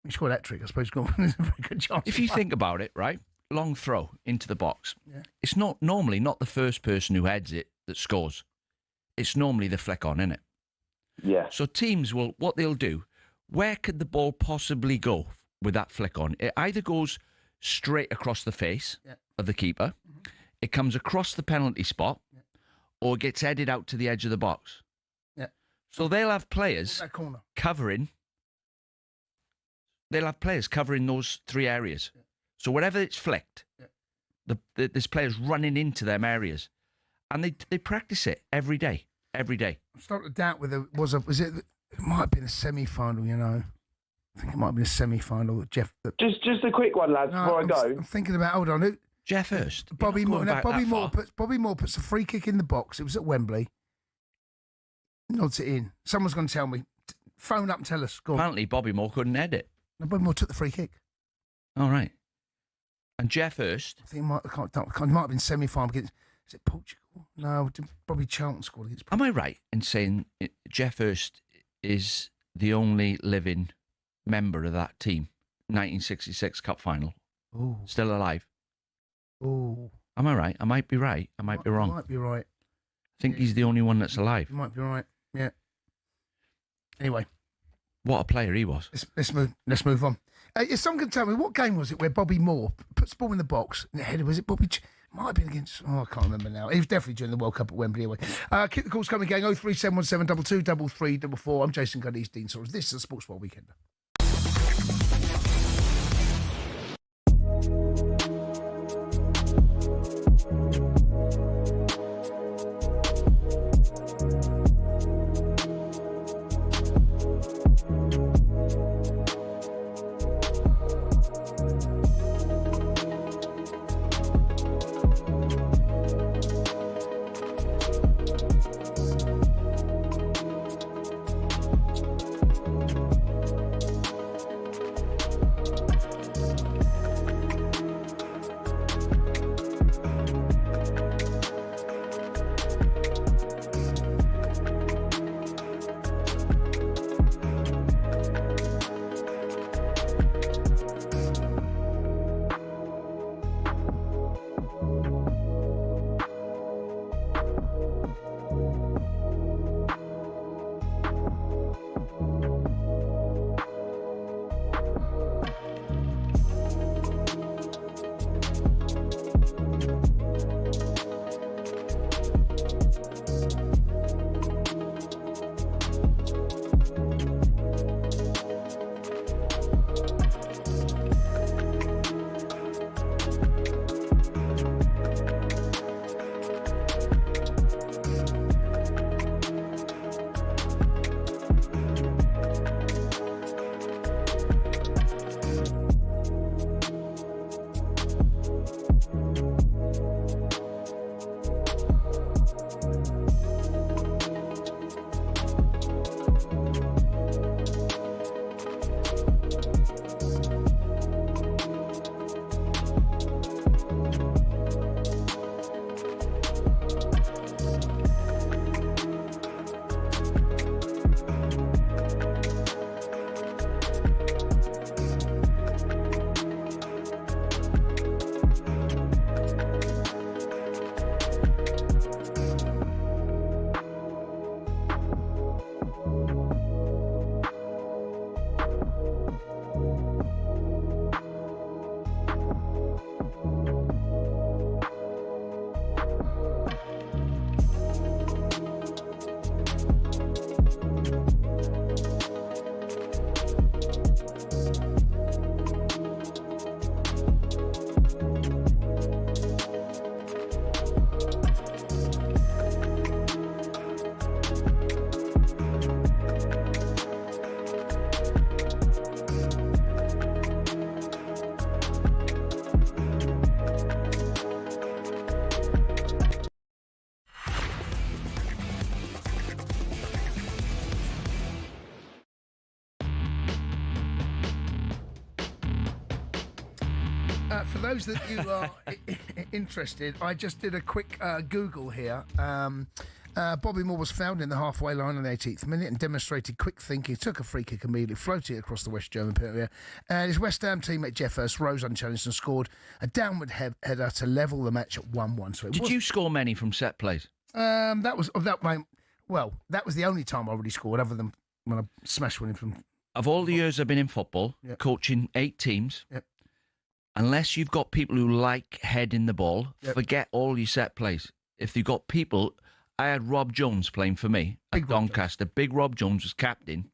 He scored that trick, I suppose. There's a very good chance. If you think about it, right, long throw into the box. Yeah. It's normally not the first person who heads it that scores. It's normally the flick on, isn't it? Yeah. So teams what they'll do, where could the ball possibly go with that flick on? It either goes straight across the face of the keeper, it comes across the penalty spot, or gets headed out to the edge of the box. So they'll have players covering. They'll have players covering those 3 areas. So wherever it's flicked, there's players running into them areas, and they practice it every day. Every day. I'm starting to doubt whether it might have been a semi-final. You know, I think it might have been a semi-final. That Jeff. Just a quick one, lads, before I go. I'm thinking about. Hold on, Jeff Hurst. Bobby Moore. Bobby Moore puts a free kick in the box. It was at Wembley. Nods it in. Someone's going to tell me. Phone up and tell us. Go on. Apparently, Bobby Moore couldn't head it. No, Bobby Moore took the free kick. All right. And Jeff Hurst. I think it might have been semi-final against. Is it Portugal? No, probably Charlton scored against Portugal. Am I right in saying Jeff Hurst is the only living member of that team? 1966 Cup final. Ooh. Still alive. Ooh. Am I right? I might be right. I might be wrong. You might be right. I think he's the only one that's alive. You might be right. Yeah. Anyway. What a player he was. Let's move on. If someone can tell me, what game was it where Bobby Moore puts the ball in the box and the header, was it Bobby... Might have been against... Oh, I can't remember now. It was definitely during the World Cup at Wembley anyway. Keep the calls coming, gang. 03717 22 3344. I'm Jason Cundy, he's Dean Saunders. This is a SportsWorld Weekend. For those that you are interested, I just did a quick Google here. Bobby Moore was found in the halfway line on the 18th minute and demonstrated quick thinking, took a free kick immediately, floated it across the West German area, and his West Ham teammate Jeff Hurst rose unchallenged and scored a downward header to level the match at 1-1. So Did you score many from set plays? That was the only time I really scored, other than when I smashed one in from. Of all the years I've been in football, coaching 8 teams, unless you've got people who like heading the ball, forget all your set plays. If you've got people... I had Rob Jones playing for me at Doncaster. Big Rob Jones was captain.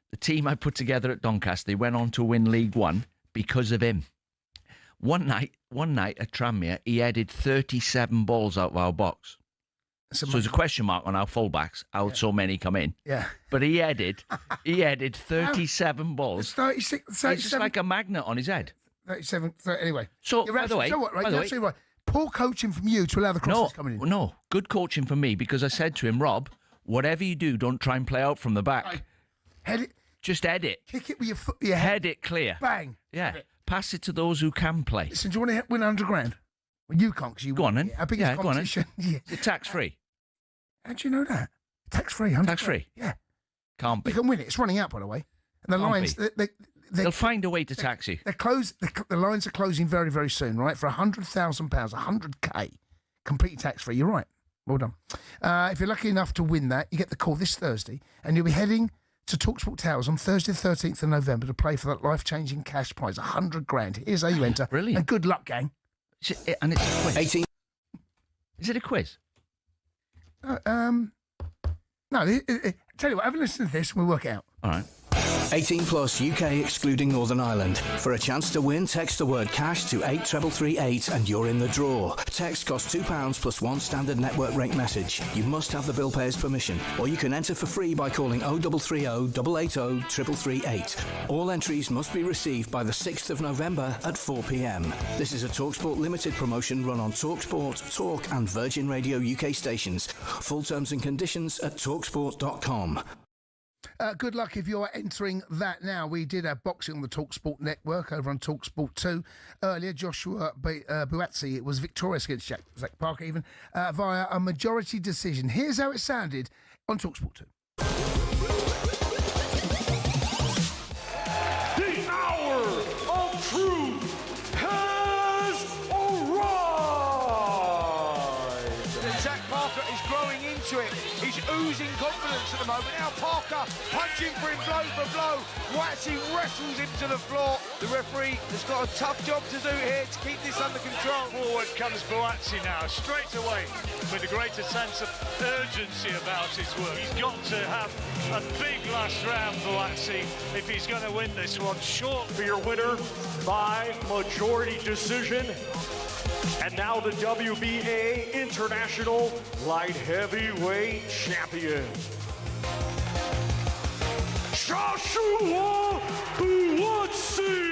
The team I put together at Doncaster, they went on to win League One because of him. One night at Tranmere, he headed 37 balls out of our box. So there's a question mark on our fullbacks, how so many come in. Yeah. But he headed 37 balls. 36, It's just like a magnet on his head. 37, anyway. So, by the way, poor coaching from you to allow the crosses coming in. No, good coaching from me, because I said to him, Rob, whatever you do, don't try and play out from the back. Head it. Just head it. Kick it with your foot, your head. Head it clear. Bang. Yeah. Pass it to those who can play. Listen, do you want to win 100 grand? Well, you can't, because you go on then. Our biggest competition. Go on then. It's tax-free. How do you know that? Tax-free, 100 Tax-free? Yeah. Can't be. You can win it. It's running out, by the way. And the lines... They'll find a way to tax you. The lines are closing very, very soon, right? For £100,000, 100k, completely tax-free. You're right. Well done. If you're lucky enough to win that, you get the call this Thursday, and you'll be heading to talkSPORT Towers on Thursday, the 13th of November to play for that life-changing cash prize, 100 grand. Here's how you enter. Brilliant. And good luck, gang. And it's a quiz. 18. Is it a quiz? No. Tell you what, have a listen to this and we'll work it out. All right. 18 plus, UK excluding Northern Ireland. For a chance to win, text the word cash to 83338 and you're in the draw. Text costs £2 plus one standard network rate message. You must have the bill payer's permission, or you can enter for free by calling 0330 880 3338. All entries must be received by the 6th of November at 4 p.m. This is a talkSPORT limited promotion run on talkSPORT, Talk and Virgin Radio UK stations. Full terms and conditions at talksport.com. Good luck if you're entering that now. We did have boxing on the talkSPORT network over on talkSPORT 2 earlier. Joshua Buatsi, it was victorious against Zach Parker even, via a majority decision. Here's how it sounded on talkSPORT 2. The hour of truth has arrived. Zach Parker is growing into it. He's oozing confidence at the moment. Now Parker punching for him blow for blow. Waxy wrestles him to the floor. The referee has got a tough job to do here to keep this under control. Forward comes Boazzi now, straight away, with a greater sense of urgency about his work. He's got to have a big last round, Boazzi, if he's going to win this one. Short for your winner by majority decision. And now the WBA International Light Heavyweight Champion, Joshua Buatsi.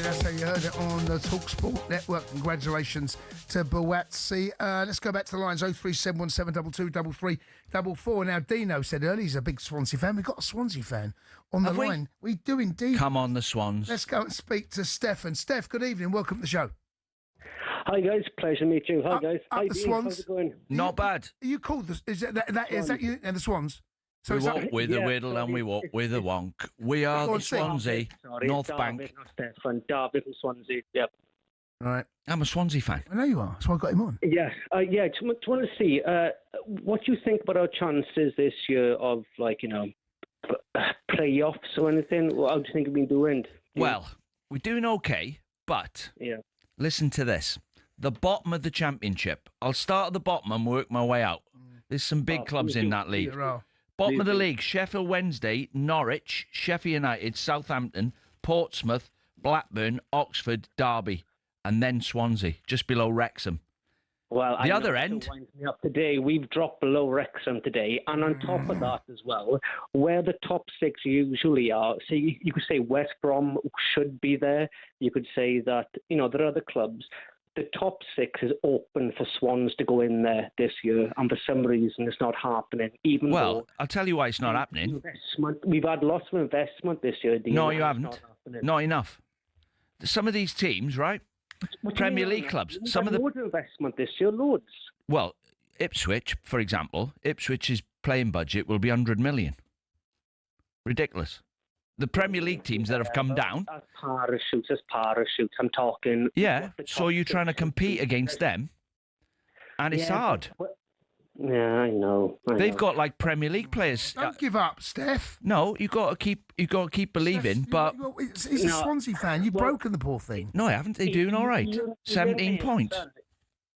That's how you heard it on the talkSPORT network. Congratulations to Buatsi. Let's go back to the lines. 03717223344. Now, Dino said earlier he's a big Swansea fan. We've got a Swansea fan on the line. We do indeed. Come on, the Swans. Let's go and speak to Stefan. Steph, good evening. Welcome to the show. Hi, guys. Pleasure to meet you. Hi, guys. Hi, the Swans. How's it going? Not bad. Are you called? Is that you and the Swans? So we walk with a whittle and we walk with a wonk. We are the Swansea, North Bank. Not Stefan. Derby from Swansea. Yep. Right. I'm a Swansea fan. I know you are. That's why I got him on. Yes. Yeah. Do you want to see what you think about our chances this year of, playoffs or anything? How do you think we've been doing? Well, we're doing okay, but listen to this. The bottom of the Championship. I'll start at the bottom and work my way out. There's some big clubs in that league. Bottom of the league, Sheffield Wednesday, Norwich, Sheffield United, Southampton, Portsmouth, Blackburn, Oxford, Derby, and then Swansea, just below Wrexham. Well, the other end. Winds me up today. We've dropped below Wrexham today, and on top of that as well, where the top six usually are. So you could say West Brom should be there. You could say that there are other clubs. the top 6 is open for Swans to go in there this year, and for some reason it's not happening. Even though I'll tell you why it's not happening. We've had lots of investment this year, Dean. No, you and haven't. it's not happening. Not enough. Some of these teams, right? What do you Premier mean League not clubs. enough? Some of We've the had loads of investment this year, loads. Well, Ipswich, for example, Ipswich's playing budget will be 100 million. Ridiculous. The Premier League teams that have come down. As parachutes. I'm talking. Yeah, so you're trying to compete against them, and it's hard. Yeah, I know. They've got like Premier League players. Don't give up, Steph. No, you got to keep believing. But He's a Swansea fan. You've broken the poor thing. No, I haven't. They're doing all right. 17 points.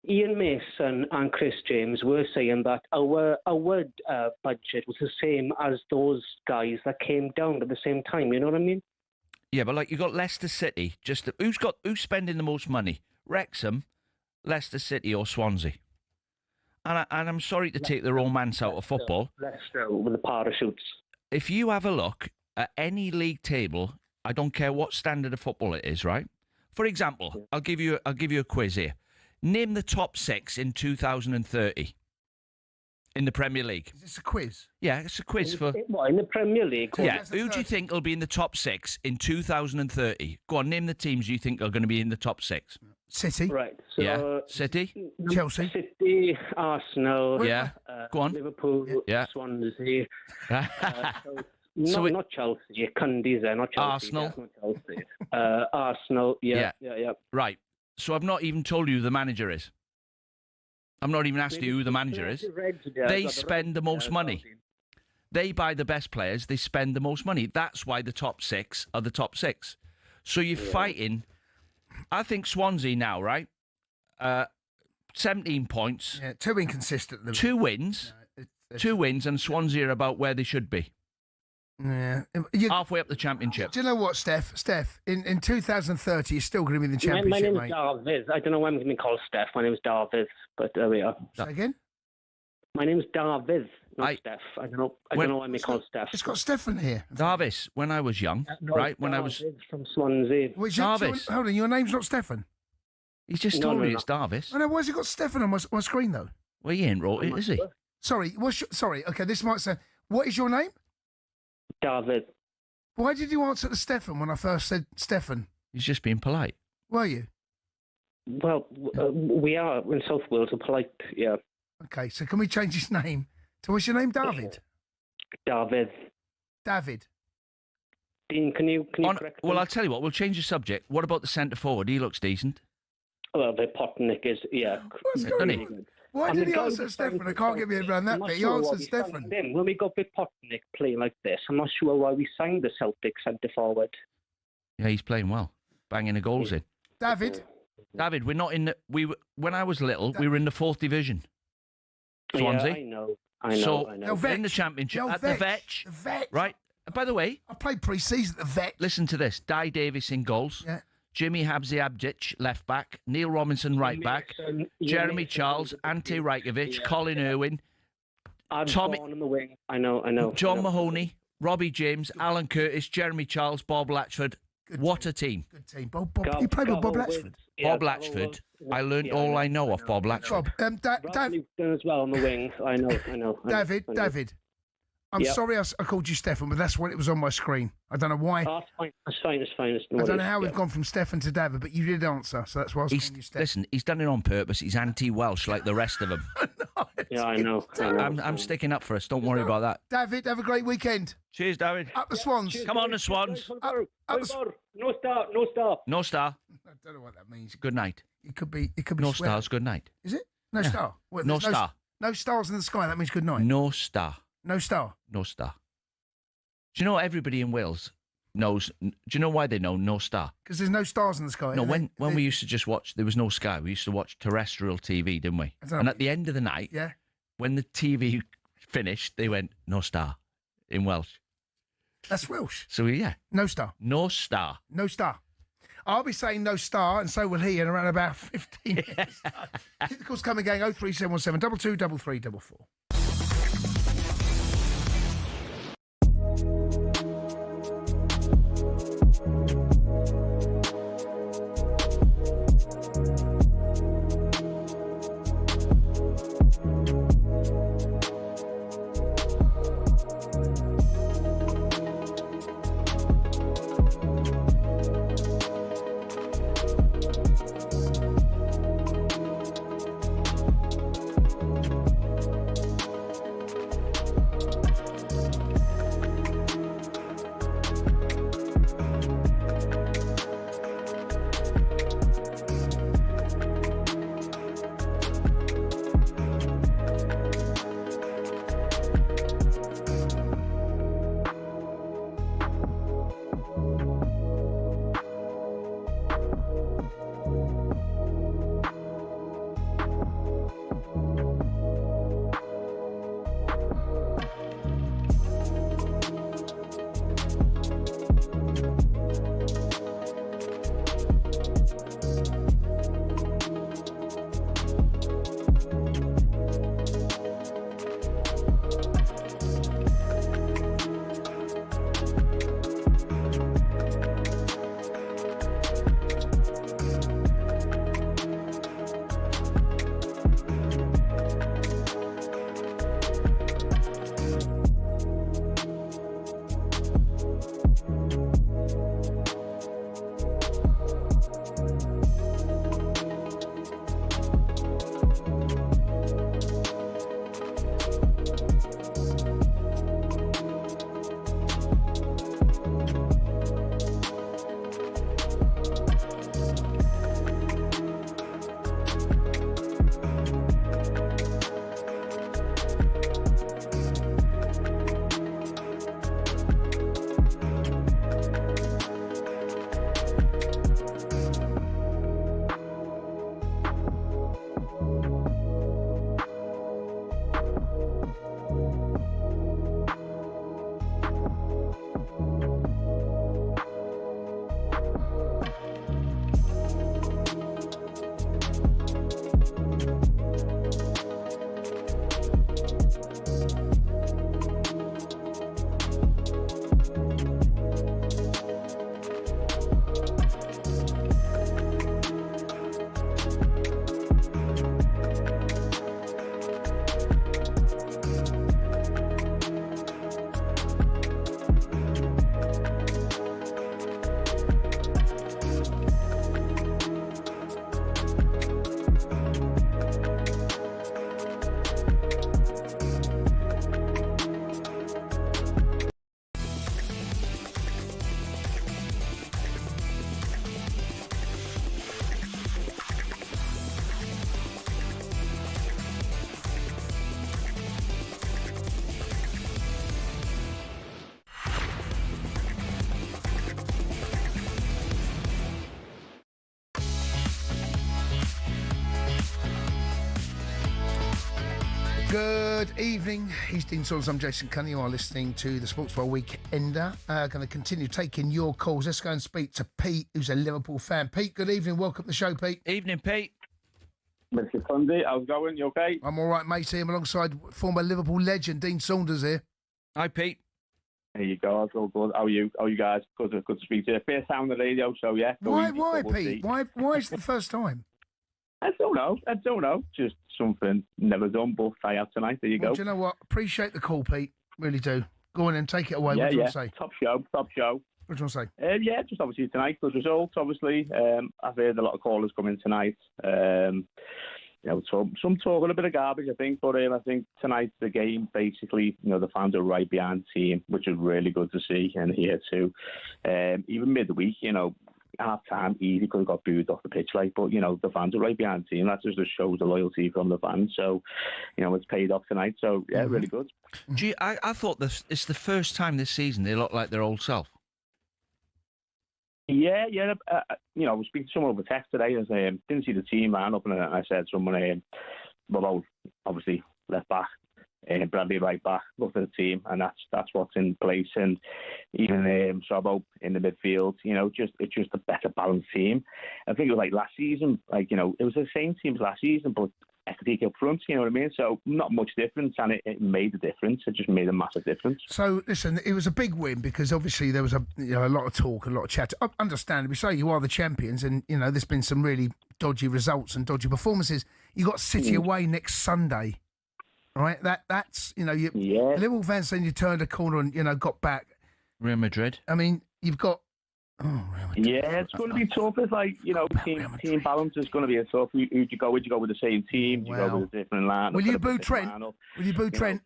Ian Mason and Chris James were saying that our budget was the same as those guys that came down at the same time. You know what I mean? Yeah, but like you got Leicester City. Who's spending the most money? Wrexham, Leicester City, or Swansea? And I'm sorry to take the romance out of football. Leicester with the parachutes. If you have a look at any league table, I don't care what standard of football it is, right? For example, I'll give you a quiz here. Name the top 6 in 2030 in the Premier League. Is this a quiz? Yeah, it's a quiz for... What, in the Premier League? Yeah, who do you think will be in the top 6 in 2030? Go on, name the teams you think are going to be in the top 6. City. Right. So, yeah, City. Chelsea. City, Arsenal. Yeah. Go on. Liverpool. Yeah. Swansea. Not Chelsea. Cundy's there, not Chelsea. Arsenal. Not Chelsea. Arsenal. Yeah. Right. So I've not even told you who the manager is. I'm not even asking you who the manager is. They spend the most money. They buy the best players. They spend the most money. That's why the top 6 are the top 6. So you're fighting. I think Swansea now, right? 17 points. Yeah, 2 inconsistent. 2 wins. 2 wins, and Swansea are about where they should be. Yeah. Halfway up the championship. Do you know what, Steph? In 2030, you're still going to be in the championship, my name mate. is Davies. I don't know why I'm going to be called Steph. My name is Davies, but there we are. Say again? My name is Davies, not Steph. I don't know why I'm called Steph. It's got Stefan here. Davies, when I was young, right? When I was from Swansea. Davies. Hold on, your name's not Stefan. He's just told me it's Davies. I know. Why's he got Stefan on my screen though? Well, he ain't wrote it, is he? Sorry. Sorry. Okay, this might say. What is your name? David. Why did you answer to Stefan when I first said Stefan? He's just being polite. Were you? Well, we are in South Wales. We're polite, yeah. Okay, so can we change his name to what's your name? David. David. Dean, can you correct me? Well, I'll tell you what. We'll change the subject. What about the centre forward? He looks decent. Well, the Potnick is, yeah. What's going on? Why did he answer Stefan? I can't get my head around that bit. He answered Stefan. When we got with Potnick playing like this, I'm not sure why we signed the Celtic centre forward. Yeah, he's playing well, banging the goals in. David, we're not in the. When I was little, we were in the 4th division. Swansea. Yeah, I know. In the championship at the Vetch. The Vetch. Right. By the way, I played pre-season at the Vetch. Listen to this: Di Davis in goals. Yeah. Jimmy Habziabdic, left back. Neil Robinson, right back. Jeremy Charles, Ante Rajkovic, Colin Irwin. Tommy on the wing. I know. John Mahoney, Robbie James, Alan Curtis, Jeremy Charles, Bob Latchford. What a team. Good team. You played with Bob Latchford? Bob Latchford. I learned all I know of Bob Latchford. David as well on the wings. I know. David. I'm sorry I called you Stefan, but that's what it was on my screen. I don't know why. Oh, it's fine. I don't know how we've gone from Stefan to David, but you did answer, so that's why I was calling you Stefan. Listen, he's done it on purpose. He's anti-Welsh like the rest of them. Yeah, I know. I'm sticking up for us. Don't worry about that. David, have a great weekend. Cheers, David. Up the Swans. Come on, the Swans. No star. No star. I don't know what that means. Good night. It could be. No stars. Good night. Is it? No star. Well, no star. No stars in the sky. That means good night. No star. No star. No star. Do you know everybody in Wales knows? Do you know why they know no star? Because there's no stars in the sky. No, when we used to just watch, there was no sky. We used to watch terrestrial TV, didn't we? And at the end of the night, when the TV finished, they went no star in Welsh. That's Welsh. So yeah, no star. No star. No star. I'll be saying no star, and so will he in around about 15 minutes. Keep the calls coming, gang. 03717 22 3344. Good evening. He's Dean Saunders. I'm Jason Cundy. You are listening to the Sports World Weekender. Going to continue taking your calls. Let's go and speak to Pete, who's a Liverpool fan. Pete, good evening. Welcome to the show, Pete. Evening, Pete. Mr. Cundy, how's it going? You okay? I'm all right, mate. I'm alongside former Liverpool legend Dean Saunders here. Hi, Pete. There you go. It's all good. How are you? How are you guys? Good to speak to you. First time on the radio, so yeah. Why, Pete? Why is it the first time? I don't know. Just something never done, but I have tonight. There you go. Do you know what? Appreciate the call, Pete. Really do. Go on and take it away. What do you want to say? Top show. What do you want to say? Yeah, just obviously tonight, good results, obviously. I've heard a lot of callers coming tonight. Some talking a bit of garbage, I think, but I think tonight's the game, basically, the fans are right behind the team, which is really good to see, and here too. Even midweek, half time, easy could have got booed off the pitch, but the fans are right behind the team. That just shows the loyalty from the fans. So, it's paid off tonight. So, yeah, really good. Gee, I thought it's the first time this season they look like their old self. Yeah. I was speaking to someone over text today. I didn't see the team man up, and I said someone, obviously left back. Bradley right back, looked at the team, and that's what's in place. And even Sobbo in the midfield, it's just a better balanced team. I think it was like last season, it was the same team as last season, but equity up front, you know what I mean? So not much difference, and it made a difference. It just made a massive difference. So listen, it was a big win because obviously there was a lot of talk, a lot of chat. Understandably so, you are the champions, and there's been some really dodgy results and dodgy performances. You got City away next Sunday. Right, that's Liverpool fans saying you turned a corner and got back. Real Madrid. I mean, you've got. Real Madrid. Yeah, it's going to be tough. It's like team balance is going to be a tough. Who'd you go with? You go with the same team? Do you go with a different line? Will you boo Trent? Will you boo Trent?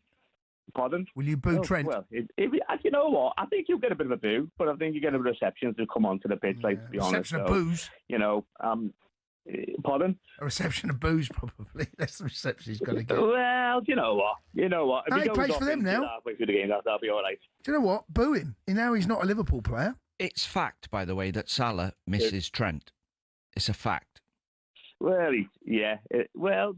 Pardon? Will you boo Trent? Well, you know what? I think you'll get a bit of a boo, but I think you get a reception to come onto the pitch. To be honest, reception of boos. Pardon? A reception of booze, probably. That's the reception he's got to get. Well, you know what? If he plays for them now. Halfway through the game, that'll be all right. Do you know what? Boo him. Now he's not a Liverpool player. It's fact, by the way, that Salah misses Trent. It's a fact. Well, what?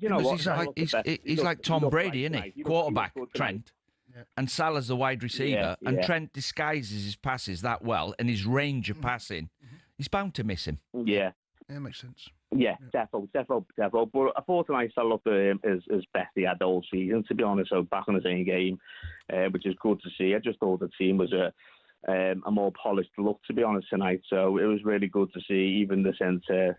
He's like Tom Brady, isn't he? Quarterback, Trent. Yeah. And Salah's the wide receiver, and Trent disguises his passes that well, and his range of passing, he's bound to miss him. Yeah. Yeah, makes sense. Yeah, definitely. But I thought tonight Salah looked as best he had the whole season, to be honest. So back on the same game, which is good to see. I just thought the team was a more polished look, to be honest, tonight. So it was really good to see. Even the centre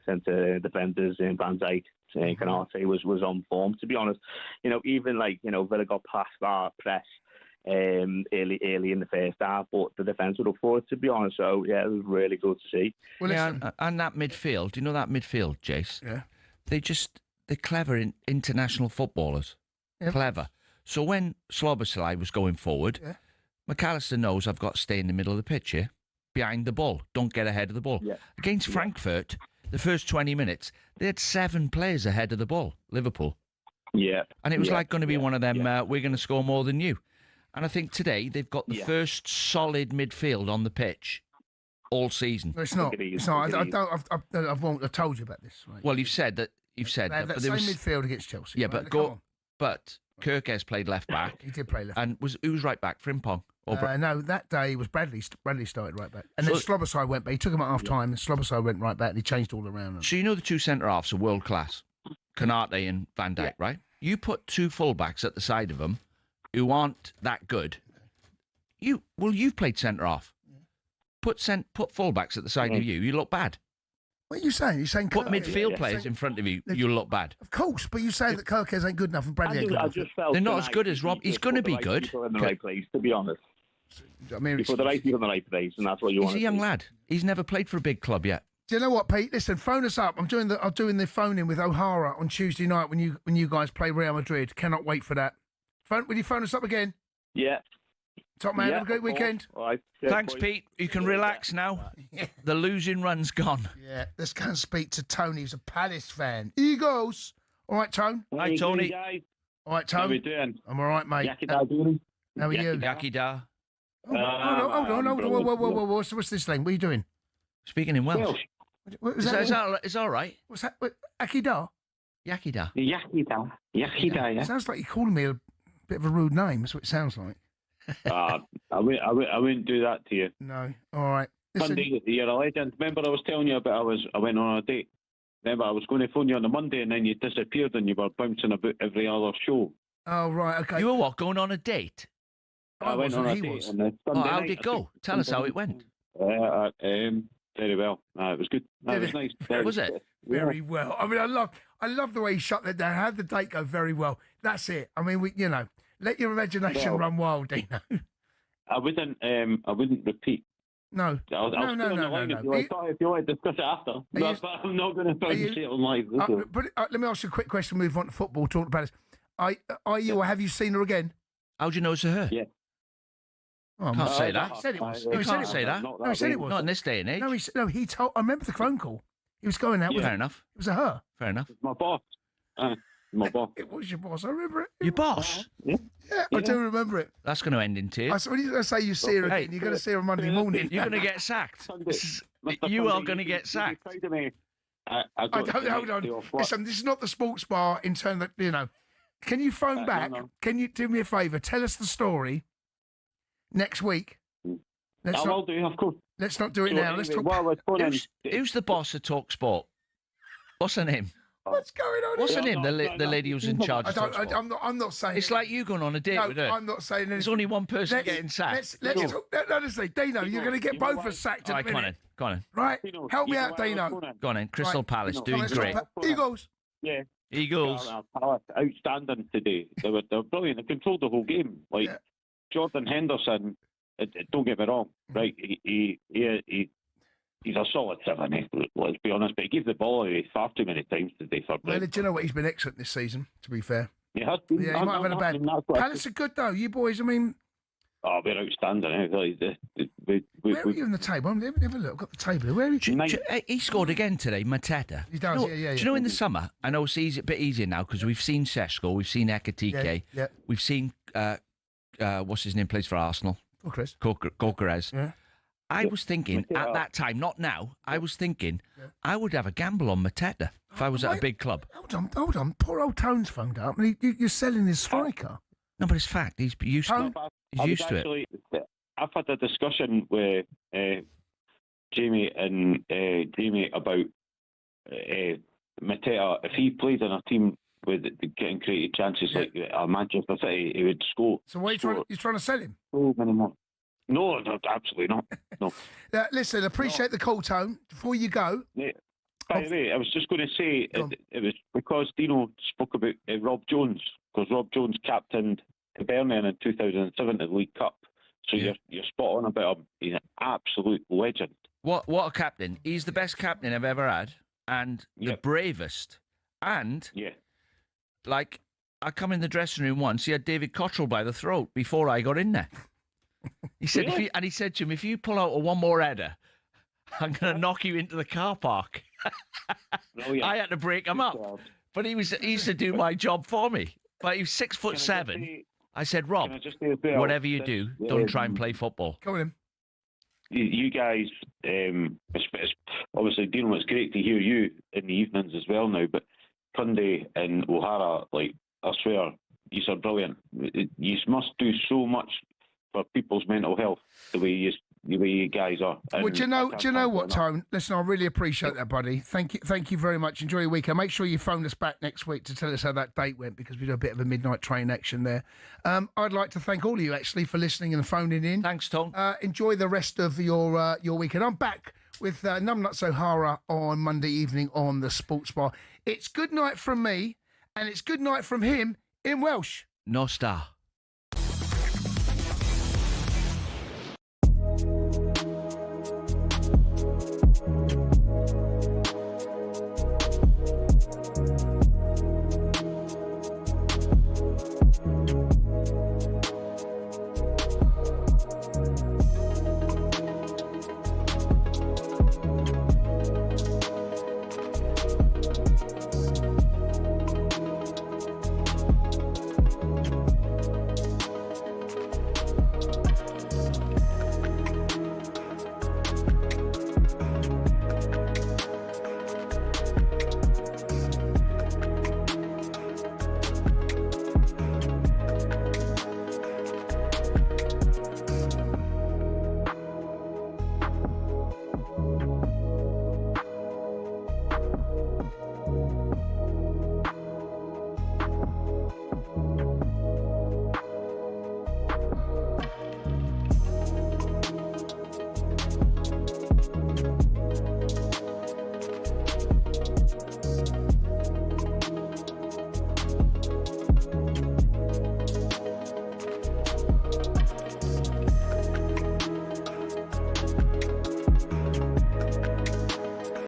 defenders in Van Dijk, Canate was on form, to be honest. Even Villa got past our press early in the first half, but the defence would up for it, to be honest. So yeah, it was really good to see. Well, and that midfield, do you know that midfield, Jace? Yeah. They're clever international footballers. Yeah. Clever. So when Szoboszlai was going forward, McAllister knows I've got to stay in the middle of the pitch here, behind the ball. Don't get ahead of the ball. Yeah. Against Frankfurt, the first 20 minutes, they had 7 players ahead of the ball, Liverpool. Yeah. And it was going to be one of them, we're going to score more than you. And I think today they've got the first solid midfield on the pitch all season. No, it's not. I've told you about this. Right? Well, you've said that. They have that same midfield against Chelsea. Yeah, right? but Kirkes played left back. He did play left. And who was right back? Frimpong? No, that day it was Bradley. Bradley started right back, and then Szoboszlai went back. He took him at half time, and Szoboszlai went right back. And he changed all around. So the two centre halves are world class, Canate and Van Dijk, right? You put 2 fullbacks at the side of them who aren't that good. You've played centre half. Put fullbacks at the side of you. You look bad. What are you saying? You're saying put midfield players in front of you. You look bad. Of course, but you're saying that Kirkes ain't good enough and Bradley ain't good enough. They're not as good as Rob. He's going to be good. In the right place, to be honest. I mean, you put the right people in the right place, and that's what you want. He's a young lad. He's never played for a big club yet. Do you know what, Pete? Listen, phone us up. I'm doing the phone in with O'Hara on Tuesday night when you guys play Real Madrid. Cannot wait for that. Will you phone us up again? Yeah. Top man, have a great weekend. All right. Thanks, Pete. You can relax now. The losing run's gone. Yeah, let's go and speak to Tony, who's a Palace fan. Egos. All right, Tone. Hi, Tony. All right, Tone. How are we doing? I'm all right, mate. Yakida, dude. How are you? Yakida. Hold on. Whoa. What's this thing? What are you doing? Speaking in Welsh. Is all right? What's that? Akida? Yakida. Yakida, yeah. Sounds like you're calling me a Bit of a rude name. That's what it sounds like. I wouldn't do that to you. No. All right. Listen, Cundy, you're a legend. Remember I was telling you about I went on a date. Remember I was going to phone you on the Monday and then you disappeared and you were bouncing about every other show. Oh, right, okay. You were what, going on a date? I went on a date on the Sunday how night. did it go? Tell us how it went. Very well. It was good. It was nice. Was it? Very well. I mean, I love the way he shut that down. How did the date go? Very well. That's it. I mean, let your imagination run wild, Dino. I wouldn't repeat. No. I'll no. If you want to discuss it after. But I'm not going to try and say it on live. Let me ask you a quick question. Move on to football. Talk about this. Are you or have you seen her again? How do you know it's her? Yeah. Oh, can't say that. He said it was. You can't say that. No, he said it was. Not in this day and age. No, he told. I remember the phone call. He was going out with her. Fair enough. It was a her. Fair enough. My boss. My boss. It was your boss. I remember it. Your boss? Yeah. I do remember it. That's going to end in tears. When you say you see her again, you're going to see her on Monday morning. You're going to get sacked. You are going to get sacked. Hold on. Listen, this is not the sports bar in terms of, Can you phone back? No. Can you do me a favour? Tell us the story next week. I will do, of course. Let's not do it now. Let's talk. Who's the boss of talkSPORT? What's her name? What's going on? What's her name? The lady who's in charge of talkSPORT. I'm not saying. It's like you going on a date with her. I'm not saying. There's only one person getting sacked. Let's talk. Honestly, Dino, you're going to get both of us sacked in a minute. Go on. Right, help me out, Dino. Go on. Crystal Palace doing great. Eagles. Yeah. Eagles. Outstanding today. They were brilliant. They controlled the whole game. Jordan Henderson. Don't get me wrong, right? He's a solid 7. Let's be honest, but he gave the ball away far too many times today. Well, do you know what? He's been excellent this season. To be fair, he has been. Yeah, he might have had a bad. Palace are good though. You boys, I mean. Oh, we're outstanding. Where are you in the table? Let me have a look. I've got the table. Where are you? He scored again today, Mateta. He does, yeah. Do you know in the summer, I know it's a bit easier now because we've seen Sesko, we've seen Ekatike, we've seen, what's his name, plays for Arsenal? Corcoran. Yeah. I was thinking at that time, not now, I was thinking I would have a gamble on Mateta if I was at a big club. Hold on. Poor old Tone's phoned up. I mean, you're selling his striker. No, but it's fact. He's used to it. He's used to it. I've had a discussion with Jamie and Jamie about Mateta. If he played in a team with getting created chances like Manchester City, he would score. So what you're trying to sell him? So many more. No, absolutely not. No. Listen, appreciate the call, Tone. Before you go. Yeah. By the way, I was just going to say it was because Dino spoke about Rob Jones, because Rob Jones captained Hibernian in 2007 at the League Cup. So you're spot on about him. He's an absolute legend. What a captain. He's the best captain I've ever had and the bravest. And, like, I come in the dressing room once, he had David Cottrell by the throat before I got in there. He said, he said to him, if you pull out one more header, I'm going to knock you into the car park. I had to break him up. But he used to do my job for me. But he was 6'7". I said, Rob, whatever you do, don't try and play football. Come on in. You guys, obviously, Dino, it's great to hear you in the evenings as well now, but Cundy and O'Hara, like, I swear, you are brilliant. You must do so much for people's mental health, the way you guys are. Well, do you know what, Tone? Listen, I really appreciate that, buddy. Thank you very much. Enjoy your weekend. Make sure you phone us back next week to tell us how that date went, because we do a bit of a midnight train action there. I'd like to thank all of you, actually, for listening and phoning in. Thanks, Tom. Enjoy the rest of your weekend. I'm back with Numbnuts O'Hara on Monday evening on the Sports Bar. It's good night from me, and it's good night from him in Welsh. No star.